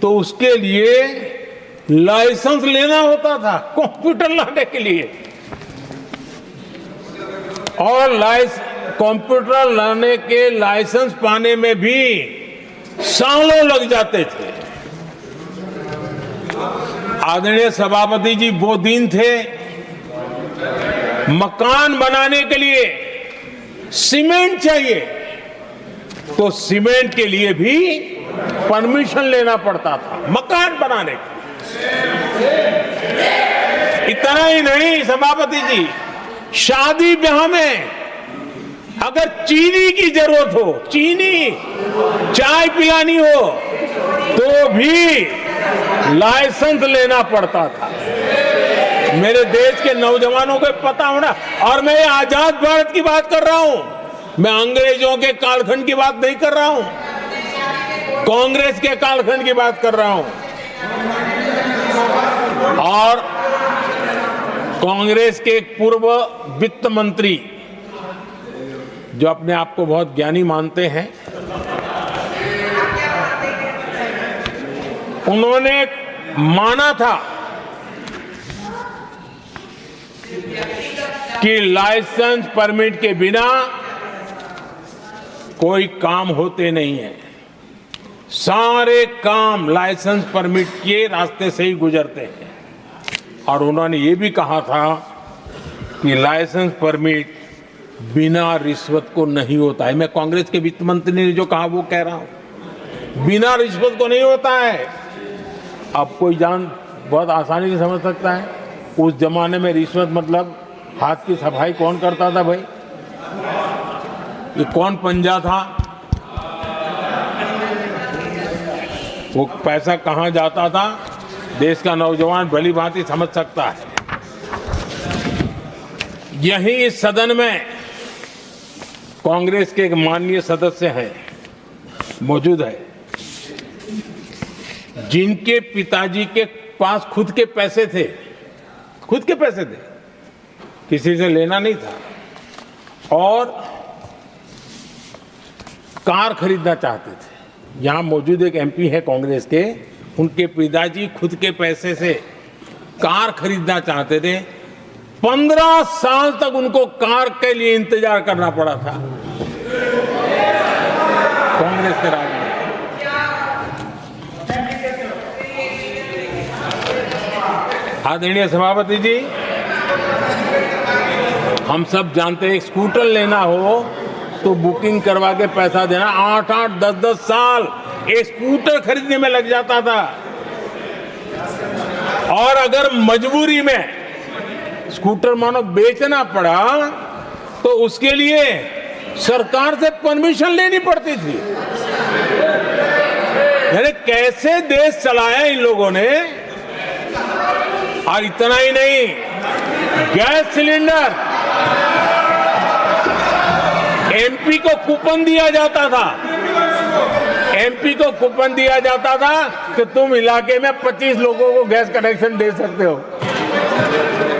A: तो उसके लिए लाइसेंस लेना होता था कंप्यूटर लाने के लिए, और कंप्यूटर लाने के लाइसेंस पाने में भी सालों लग जाते थे। आदरणीय सभापति जी, वो दिन थे मकान बनाने के लिए सीमेंट चाहिए तो सीमेंट के लिए भी परमिशन लेना पड़ता था मकान बनाने के लिए। इतना ही नहीं सभापति जी, शादी ब्याह में अगर चीनी की जरूरत हो, चीनी चाय पिलानी हो तो भी लाइसेंस लेना पड़ता था। मेरे देश के नौजवानों को पता होना, और मैं आजाद भारत की बात कर रहा हूं, मैं अंग्रेजों के कालखंड की बात नहीं कर रहा हूं, कांग्रेस के कालखंड की बात कर रहा हूं। और कांग्रेस के एक पूर्व वित्त मंत्री जो अपने आप को बहुत ज्ञानी मानते हैं, उन्होंने माना था कि लाइसेंस परमिट के बिना कोई काम होते नहीं है, सारे काम लाइसेंस परमिट के रास्ते से ही गुजरते हैं। और उन्होंने ये भी कहा था कि लाइसेंस परमिट बिना रिश्वत को नहीं होता है। मैं कांग्रेस के वित्त मंत्री ने जो कहा वो कह रहा हूं, बिना रिश्वत को नहीं होता है। अब कोई बहुत आसानी से समझ सकता है, उस जमाने में रिश्वत मतलब हाथ की सफाई कौन करता था भाई, ये कौन पंजा था, वो पैसा कहां जाता था, देश का नौजवान भली भांति समझ सकता है। यही इस सदन में कांग्रेस के एक माननीय सदस्य हैं, मौजूद है, जिनके पिताजी के पास खुद के पैसे थे, किसी से लेना नहीं था, और कार खरीदना चाहते थे। यहां मौजूद एक एमपी है कांग्रेस के, उनके पिताजी खुद के पैसे से कार खरीदना चाहते थे, 15 साल तक उनको कार के लिए इंतजार करना पड़ा था कांग्रेस के राज में। आदरणीय सभापति जी, हम सब जानते हैं स्कूटर लेना हो तो बुकिंग करवा के पैसा देना, 8-8, 10-10 साल एक स्कूटर खरीदने में लग जाता था। और अगर मजबूरी में स्कूटर मानो बेचना पड़ा तो उसके लिए सरकार से परमिशन लेनी पड़ती थी। यानी कैसे देश चलाया इन लोगों ने। और इतना ही नहीं, गैस सिलेंडर एमपी को कूपन दिया जाता था, एमपी को कूपन दिया जाता था कि तुम इलाके में 25 लोगों को गैस कनेक्शन दे सकते हो।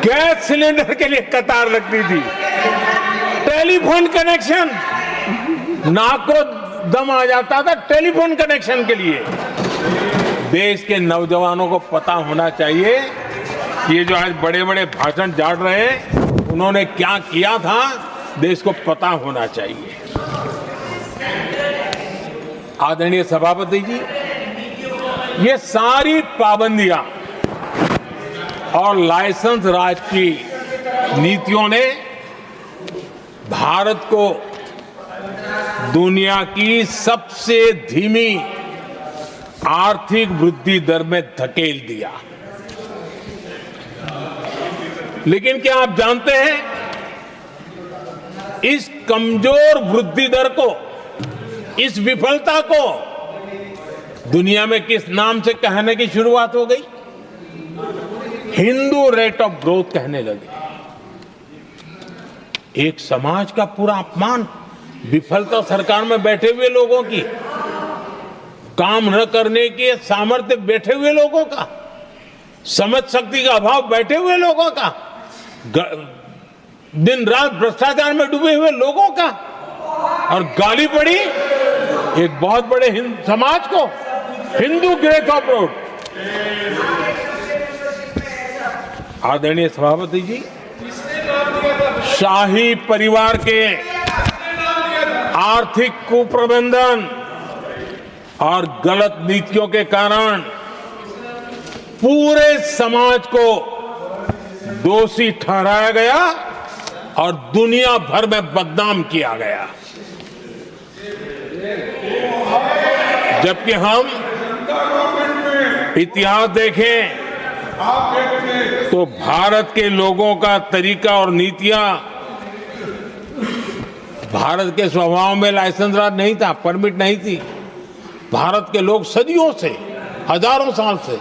A: गैस सिलेंडर के लिए कतार लगती थी। टेलीफोन कनेक्शन, नाक को दम आ जाता था टेलीफोन कनेक्शन के लिए। देश के नौजवानों को पता होना चाहिए कि ये जो आज बड़े बड़े भाषण झाड़ रहे हैं उन्होंने क्या किया था, देश को पता होना चाहिए। आदरणीय सभापति जी, ये सारी पाबंदियां और लाइसेंस राज की नीतियों ने भारत को दुनिया की सबसे धीमी आर्थिक वृद्धि दर में धकेल दिया। लेकिन क्या आप जानते हैं, इस कमजोर वृद्धि दर को, इस विफलता को दुनिया में किस नाम से कहने की शुरुआत हो गई? हिंदू रेट ऑफ ग्रोथ कहने लगे। एक समाज का पूरा अपमान, विफलता सरकार में बैठे हुए लोगों की, काम न करने के सामर्थ्य बैठे हुए लोगों का, समझ शक्ति का अभाव बैठे हुए लोगों का, दिन रात भ्रष्टाचार में डूबे हुए लोगों का, और गाली पड़ी एक बहुत बड़े समाज को, हिंदू ग्रेट ऑफ ग्रोथ। आदरणीय सभापति जी, शाही परिवार के आर्थिक कुप्रबंधन और गलत नीतियों के कारण पूरे समाज को दोषी ठहराया गया और दुनिया भर में बदनाम किया गया। जबकि हम इतिहास देखें तो भारत के लोगों का तरीका और नीतियां, भारत के स्वभाव में लाइसेंस राज नहीं था, परमिट नहीं थी। भारत के लोग सदियों से, हजारों साल से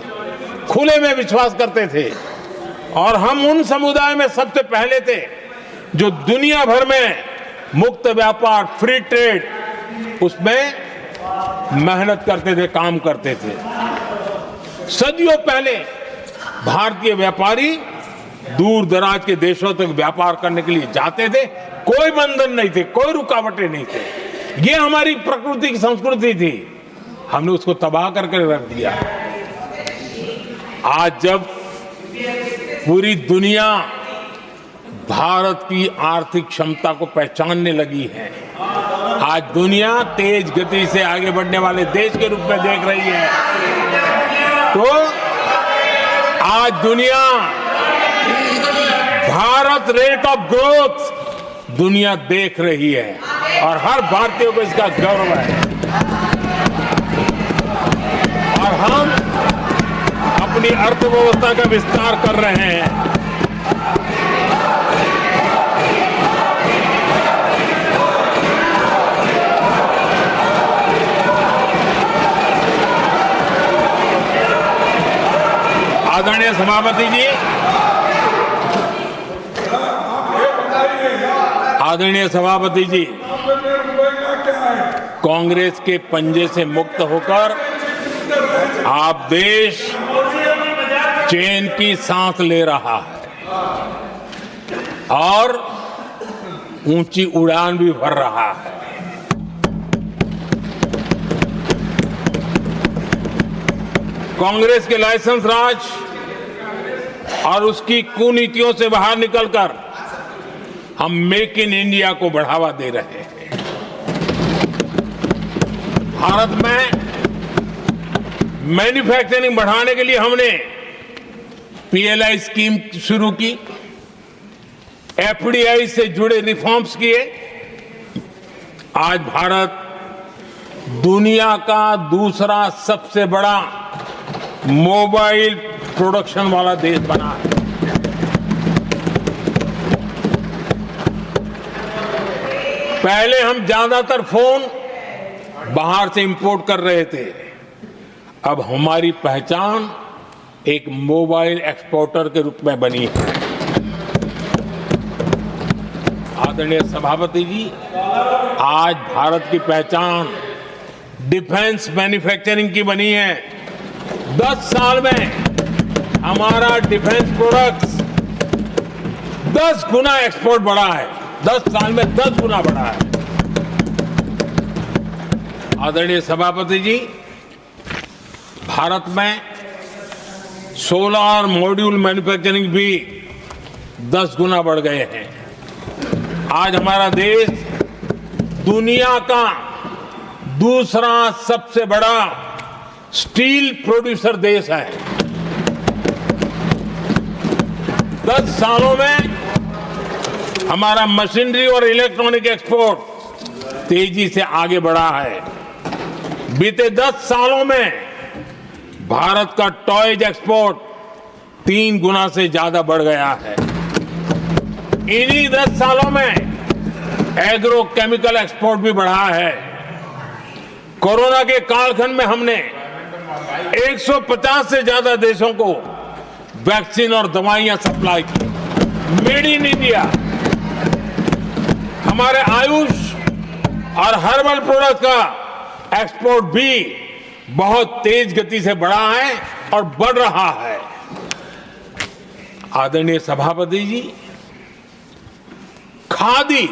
A: खुले में विश्वास करते थे और हम उन समुदाय में सबसे पहले थे जो दुनिया भर में मुक्त व्यापार, फ्री ट्रेड, उसमें मेहनत करते थे, काम करते थे। सदियों पहले भारतीय व्यापारी दूर दराज के देशों तक व्यापार करने के लिए जाते थे, कोई बंधन नहीं थे, कोई रुकावटें नहीं थे। ये हमारी प्रकृति की संस्कृति थी, हमने उसको तबाह करके रख दिया। आज जब पूरी दुनिया भारत की आर्थिक क्षमता को पहचानने लगी है, आज दुनिया तेज गति से आगे बढ़ने वाले देश के रूप में देख रही है, तो आज दुनिया भारत रेट ऑफ ग्रोथ दुनिया देख रही है और हर भारतीय को इसका गौरव है। और हम अपनी अर्थव्यवस्था का विस्तार कर रहे हैं। आदरणीय सभापति जी, आदरणीय सभापति जी, कांग्रेस के पंजे से मुक्त होकर आप देश चैन की सांस ले रहा है और ऊंची उड़ान भी भर रहा है। कांग्रेस के लाइसेंस राज और उसकी कुनीतियों से बाहर निकलकर हम मेक इन इंडिया को बढ़ावा दे रहे हैं। भारत में मैन्युफैक्चरिंग बढ़ाने के लिए हमने पीएलआई स्कीम शुरू की, एफडीआई से जुड़े रिफॉर्म्स किए। आज भारत दुनिया का दूसरा सबसे बड़ा मोबाइल प्रोडक्शन वाला देश बना है। पहले हम ज्यादातर फोन बाहर से इंपोर्ट कर रहे थे, अब हमारी पहचान एक मोबाइल एक्सपोर्टर के रूप में बनी है। आदरणीय सभापति जी, आज भारत की पहचान डिफेंस मैन्युफैक्चरिंग की बनी है। 10 साल में हमारा डिफेंस प्रोडक्ट्स 10 गुना एक्सपोर्ट बढ़ा है। 10 साल में 10 गुना बढ़ा है। आदरणीय सभापति जी, भारत में सोलर मॉड्यूल मैन्युफैक्चरिंग भी 10 गुना बढ़ गए हैं। आज हमारा देश दुनिया का दूसरा सबसे बड़ा स्टील प्रोड्यूसर देश है। 10 सालों में हमारा मशीनरी और इलेक्ट्रॉनिक एक्सपोर्ट तेजी से आगे बढ़ा है। बीते 10 सालों में भारत का टॉयज एक्सपोर्ट 3 गुना से ज्यादा बढ़ गया है। इन्हीं 10 सालों में एग्रो केमिकल एक्सपोर्ट भी बढ़ा है। कोरोना के कालखंड में हमने 150 से ज्यादा देशों को वैक्सीन और दवाइयां सप्लाई की। मेड इन इंडिया, हमारे आयुष और हर्बल प्रोडक्ट का एक्सपोर्ट भी बहुत तेज गति से बढ़ा है और बढ़ रहा है। आदरणीय सभापति जी, खादी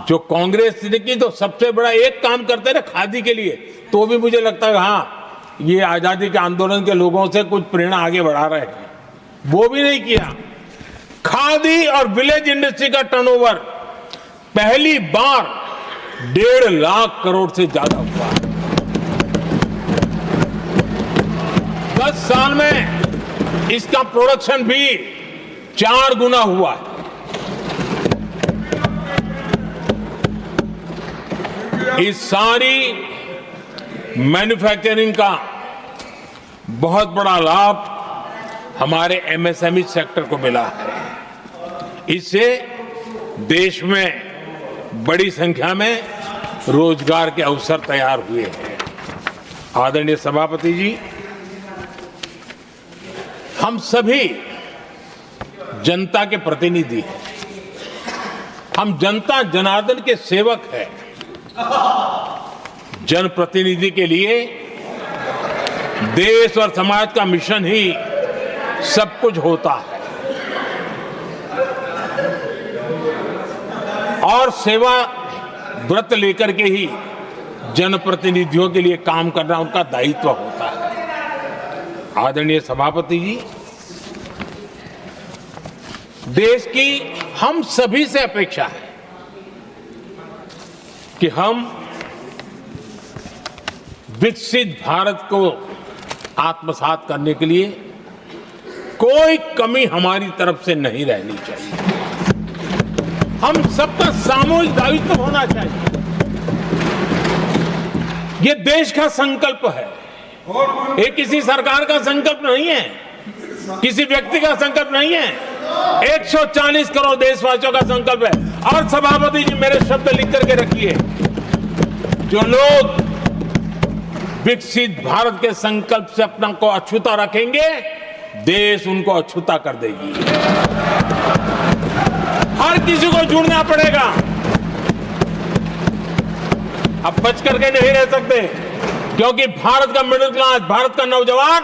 A: जो कांग्रेस ने की तो सबसे बड़ा एक काम करते रहे खादी के लिए, तो भी मुझे लगता है हाँ ये आजादी के आंदोलन के लोगों से कुछ प्रेरणा आगे बढ़ा रहे हैं। वो भी नहीं किया। खादी और विलेज इंडस्ट्री का टर्नओवर पहली बार 1.5 लाख करोड़ से ज्यादा हुआ। 10 साल में इसका प्रोडक्शन भी 4 गुना हुआ है। इस सारी मैन्युफैक्चरिंग का बहुत बड़ा लाभ हमारे एमएसएमई सेक्टर को मिला है। इससे देश में बड़ी संख्या में रोजगार के अवसर तैयार हुए हैं। आदरणीय सभापति जी, हम सभी जनता के प्रतिनिधि हैं। हम जनता जनार्दन के सेवक हैं। जनप्रतिनिधि के लिए देश और समाज का मिशन ही सब कुछ होता है और सेवा व्रत लेकर के ही जनप्रतिनिधियों के लिए काम करना उनका दायित्व होता है। आदरणीय सभापति जी, देश की हम सभी से अपेक्षा है कि हम विकसित भारत को आत्मसात करने के लिए कोई कमी हमारी तरफ से नहीं रहनी चाहिए। हम सबका सामूहिक दायित्व होना चाहिए। ये देश का संकल्प है। ये किसी सरकार का संकल्प नहीं है, किसी व्यक्ति का संकल्प नहीं है, 140 करोड़ देशवासियों का संकल्प है। और सभापति जी, मेरे शब्द लिख करके रखिए, जो लोग विकसित भारत के संकल्प से अपना को अछूता रखेंगे, देश उनको अछूता कर देगी। हर किसी को जुड़ना पड़ेगा। अब बच करके नहीं रह सकते, क्योंकि भारत का मिडिल क्लास, भारत का नौजवान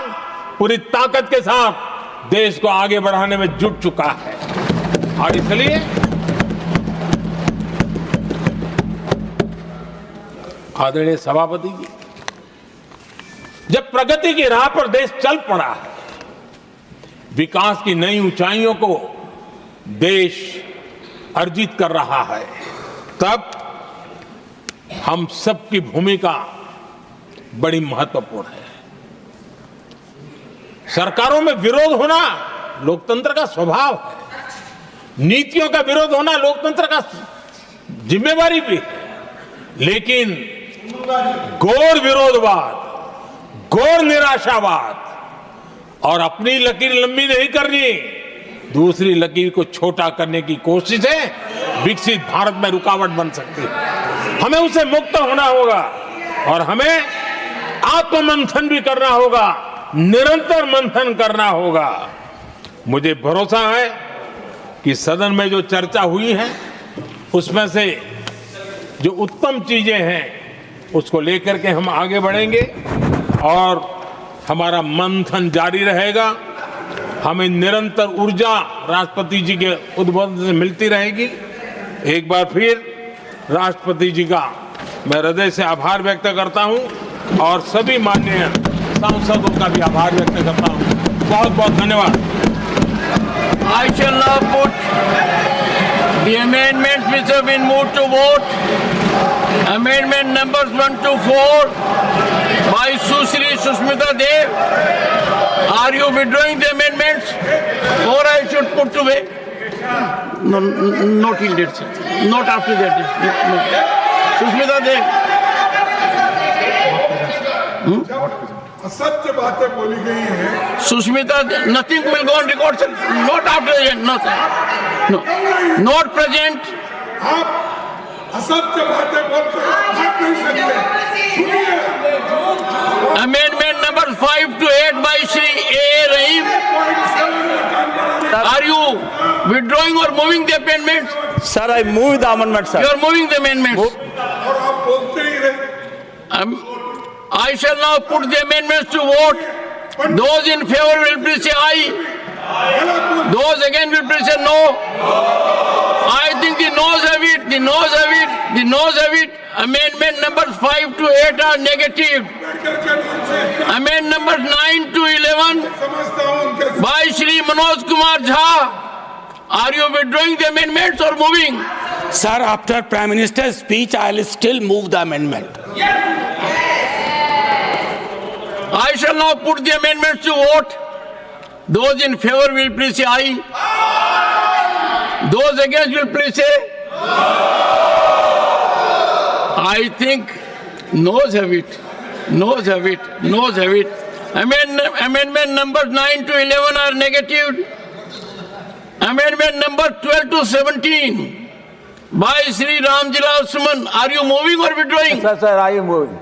A: पूरी ताकत के साथ देश को आगे बढ़ाने में जुट चुका है। और इसलिए आदरणीय सभापति जी, जब प्रगति की राह पर देश चल पड़ा है, विकास की नई ऊंचाइयों को देश अर्जित कर रहा है, तब हम सबकी भूमिका बड़ी महत्वपूर्ण है। सरकारों में विरोध होना लोकतंत्र का स्वभाव है, नीतियों का विरोध होना लोकतंत्र का जिम्मेवारी भी है, लेकिन घोर विरोधवाद, घोर निराशावाद और अपनी लकीर लंबी नहीं करनी, दूसरी लकीर को छोटा करने की कोशिशें विकसित भारत में रुकावट बन सकती है। हमें उसे मुक्त होना होगा और हमें आत्ममंथन भी करना होगा, निरंतर मंथन करना होगा। मुझे भरोसा है कि सदन में जो चर्चा हुई है उसमें से जो उत्तम चीजें हैं उसको लेकर के हम आगे बढ़ेंगे और हमारा मंथन जारी रहेगा। हमें निरंतर ऊर्जा राष्ट्रपति जी के उद्बोधन से मिलती रहेगी। एक बार फिर राष्ट्रपति जी का मैं हृदय से आभार व्यक्त करता हूं और सभी माननीय सांसदों का भी आभार व्यक्त करता हूं। बहुत बहुत धन्यवाद।
C: I shall now put the amendments which have been moved to vote. Amendment numbers 1 to 4 by Susri Susmita Dev. Are you withdrawing the amendments or I should put to way? No, not till that, sir. Not after that. No. Susmita Dev.
B: असत्य बातें बोली गई हैं।
C: Susmita, nothing will go on record, sir. Not after that. No, sir. No. Not present.
B: आप असत्य बातें बोलते हट नहीं सकते। सुनिए।
C: Amendment number 5 to 8 by Shri A. Rahim. Are you withdrawing or moving the amendments?
D: Sir, I move the amendment, sir.
C: You are moving the amendments.
B: और आप बोलते ही रहे।
C: I shall now put the amendments to vote. Those in favor will please say aye. Those against will please say no. I think the noes have it, the noes have it, the noes have it. Amendment numbers 5 to 8 are negative. Amendment numbers 9 to 11
B: समझता हूँ उनके
C: by Shri Manoj Kumar Jha. Are you withdrawing the amendments or moving?
D: Sir, after Prime Minister's speech, I will still move the amendment.
C: I shall now put the amendments to vote. Those in favor will please say aye. Those against will please say. I think noes have it. Noes have it. Noes have it. Amendment numbers 9 to 11 are negative. Amendment number 12 to 17 by Sri Ramjilal Suman. Are you moving or withdrawing?
E: Sir, I am moving.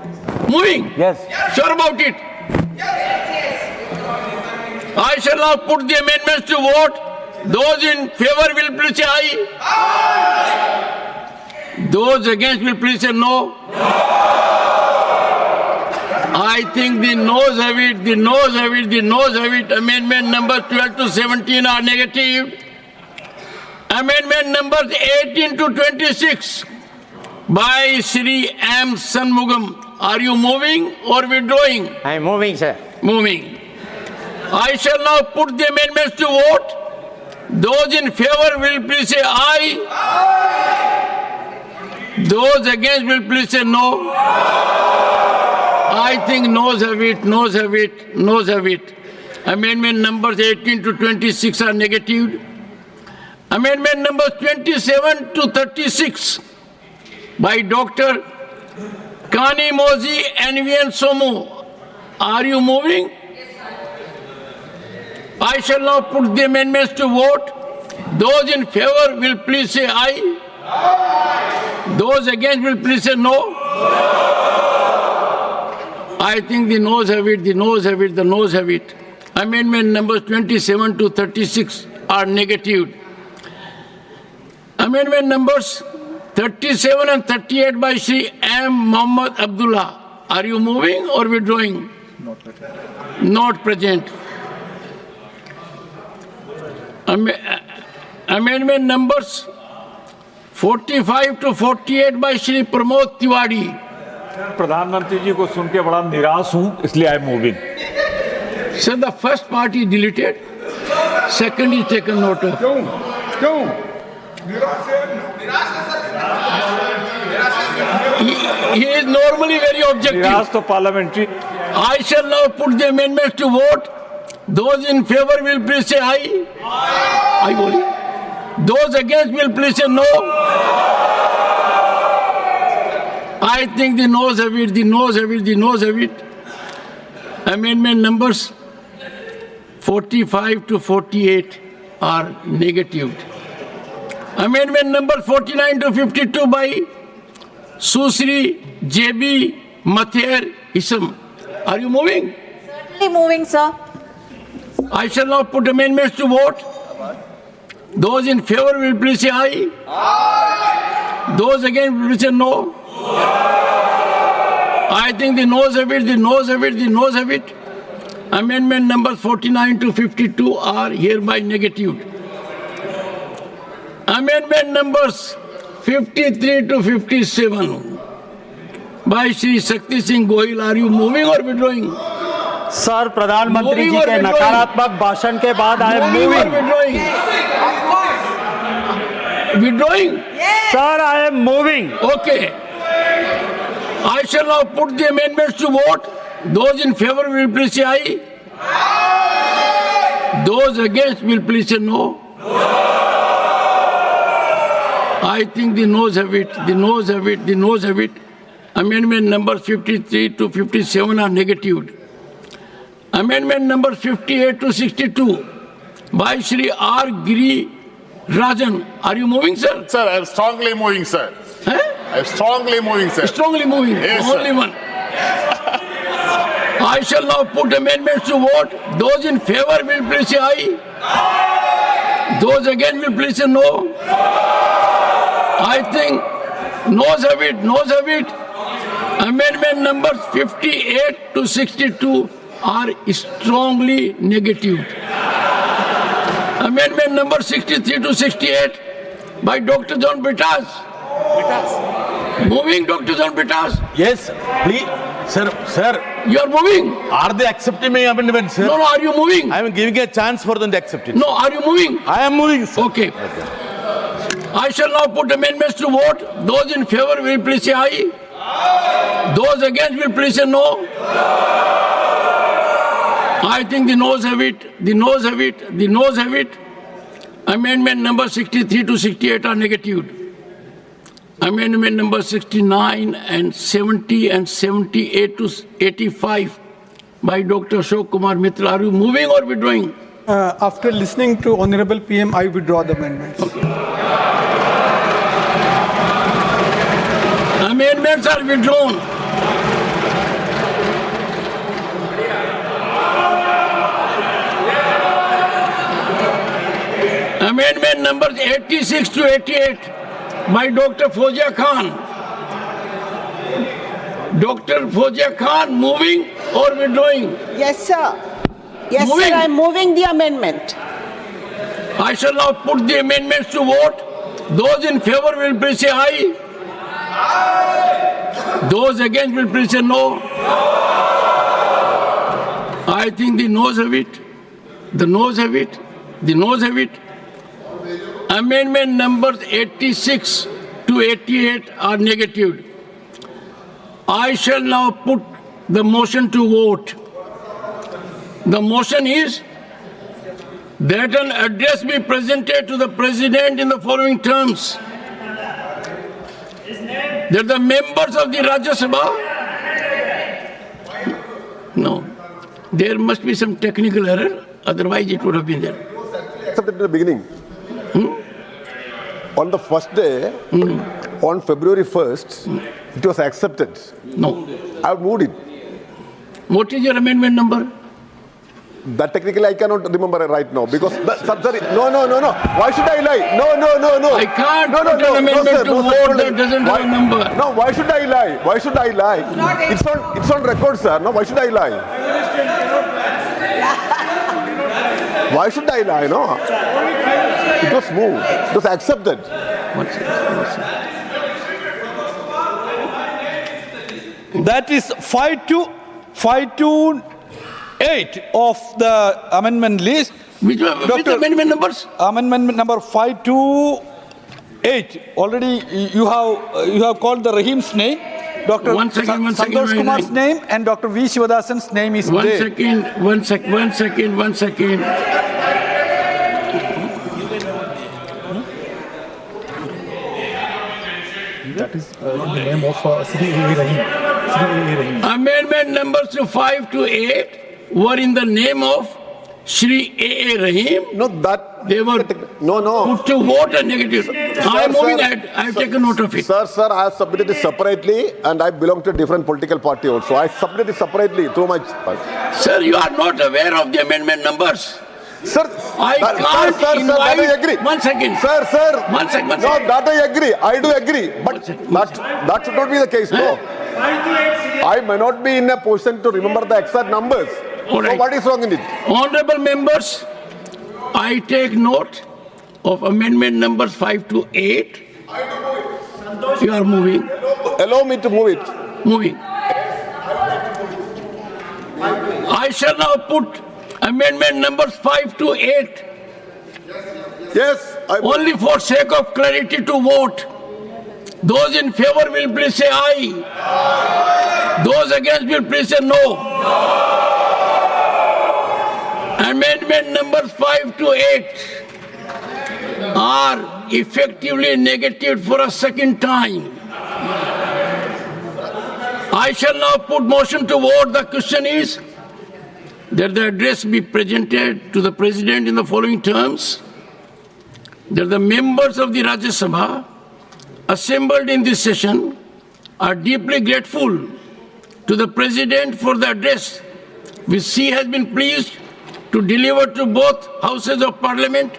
C: Moving?
E: Yes.
C: Sure about it? I shall now put the amendments to vote. Those in favor will please say aye. Those against will please say no. I think the noes have it, the noes have it, the noes have it. Amendment numbers 12 to 17 are negative. Amendment numbers 18 to 26 by Sri M. Sanmugam. Are you moving or withdrawing?
E: I am moving, sir.
C: Moving. I shall now put the amendments to vote. Those in favor will please say aye. Those against will please say no. I think noes have it, noes have it, noes have it. Amendment numbers 18 to 26 are negative. Amendment numbers 27 to 36 by Dr. Kani Mozi and Vian Somu. Are you moving? I shall now put the amendments to vote. Those in favor will please say aye. Those against will please say no. I think the noes have it, the noes have it, the noes have it. Amendment numbers 27 to 36 are negative. Amendment numbers 37 and 38 by Shri M. Muhammad Abdullah. Are you moving or withdrawing? Not present. Amendment numbers 45 to 48 by Shri Pramod Tiwari.
F: प्रधानमंत्री जी को सुन के बड़ा निराश हूं, इसलिए I am moving.
C: So the first part is deleted. Second is taken note of.
B: क्यों क्यों निराश है
C: He is normally very objective.
F: निराश तो parliamentary
C: I shall now put the amendments to vote. Those in favor will please say aye. Aye boli. Those against will please say no. I think the noes have it, the noes have it, the noes have it. Amendment numbers 45 to 48 are negatived. Amendment number 49 to 52 by Susri, JB, Mather, Isam. Are you moving?
E: Certainly moving, sir.
C: I shall now put amendments to vote. Those in favor will please say aye. Those against will please say no. I think the noes have it, the noes have it, the noes have it. Amendment numbers 49 to 52 are hereby negatived. Amendment numbers 53 to 57 by Shri Shakti Singh Goyal. Are you moving or withdrawing?
G: Sir प्रधानमंत्री जी के नकारात्मक भाषण के बाद I am
C: Moving or
G: moving
C: withdrawing? Withdrawing?
G: Sir I am moving
C: Okay. I shall now put the amendments to vote. Those in favor will please say aye. Those against will please say no. I think the noes have it, the noes have it, the noes have it. Amendment numbers 53 to 57 are negatived. Amendment numbers 58 to 62 by Shri R. Giri Rajan. Are you moving, sir?
H: Sir, I am strongly moving, sir.
C: Huh?
H: I am strongly moving, sir.
C: Strongly moving.
H: Yes,
C: Only
H: sir.
C: one. I shall now put amendments to vote. Those in favor will please say aye. Those against will please say no. I think noes have it, noes have it. Amendment numbers 58 to 62 are strongly negative. Amendment number 63 to 68 by Dr. John Bitas. Moving, Dr. John Bitas.
I: Yes, please, sir.
C: You are moving.
I: Are they accepting my amendment, sir?
C: No, are you moving?
I: I am giving a chance for them to accept it.
C: No, are you moving?
I: I am moving, sir.
C: Okay. I shall now put amendments to vote. Those in favor will please say aye. Those against will please say no. I think the noes have it, the noes have it, the noes have it. Amendment number 63 to 68 are negative. Amendment number 69 and 70 and 78 to 85 by Dr. Ashok Kumar Mitra. Are you moving or withdrawing?
J: After listening to Honorable PM, I withdraw the amendments.
C: Amendments are withdrawn. Amendment numbers 86 to 88 by Dr. Fozia Khan. Dr. Fozia Khan, moving or withdrawing?
E: Yes, sir. Yes,
C: Moving.
E: sir. I'm moving the amendment.
C: I shall now put the amendments to vote. Those in favor will please say aye. Those against will please say no. I think the noes have it. The noes have it. The noes have it. Amendment numbers 86 to 88 are negative. I shall now put the motion to vote. The motion is that an address be presented to the President in the following terms. That the members of the Rajya Sabha, no, there must be some technical error, otherwise it would have been there.
K: Accepted in the beginning. On the first day, on February 1st, it was accepted.
C: No.
K: I have moved it.
C: What is your amendment number?
K: That technically I cannot remember right now because sorry, no. Why should I lie? No.
C: I can't
K: No,
C: put an amendment
K: sir,
C: to
K: no, sir,
C: vote
K: no,
C: that doesn't have a number.
K: No, why should I lie? Why should I lie? It's on record, sir. No, why should I lie? Why should I lie? No. It was moved. It was accepted.
G: That is 5 to 8 of the amendment list.
C: Which
J: Doctor-
C: amendment numbers?
J: Amendment number 528. Already you have called the Rahim's name. Dr.
C: One second,
J: Santosh Kumar's name and Dr. V. Shivadasan's name is
C: One
J: there.
C: second.
B: That is in the name of Sri A. Rahim. Sri A. Rahim.
C: Amendment numbers 5 to 8 were in the name of Shri A. Rahim.
K: No, that.
C: They were
K: No.
C: put to vote a negative. I am moving ahead. I have taken note of it.
K: Sir, I have submitted it separately and I belong to a different political party also. I submitted it separately through my...
C: Sir, you are not aware of the amendment numbers.
K: Sir,
C: I can't
K: that
C: invite...
K: I agree.
C: 1 second.
K: Sir.
C: One second.
K: No, that I agree. I do agree. But that should not be the case, no. I may not be in a position to remember the exact numbers.
C: All right.
K: So what is wrong in it?
C: Honorable members, I take note of amendment numbers 5 to 8. You are moving.
K: Allow me to move it.
C: Moving. I shall now put amendment numbers 5 to 8.
K: Yes.
C: Only for sake of clarity to vote. Those in favor will please say aye. Those against will please say no. Amendment numbers 5 to 8 are effectively negated for a second time. I shall now put motion to vote. The question is that the address be presented to the President in the following terms: that the members of the Rajya Sabha assembled in this session are deeply grateful to the President for the address which he has been pleased to deliver to both houses of Parliament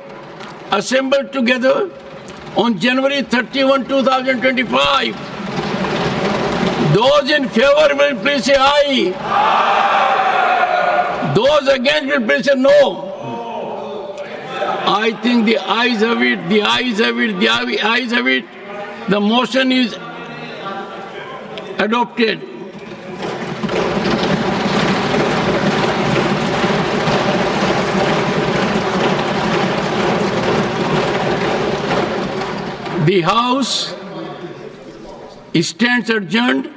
C: assembled together on January 31, 2025. Those in favor will please say aye. Those against will please say no. I think the ayes have it, the ayes have it, the ayes have it. The motion is adopted. The House stands adjourned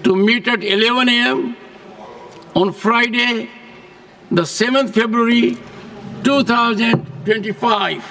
C: to meet at 11 a.m. on Friday, the 7th February, 2025.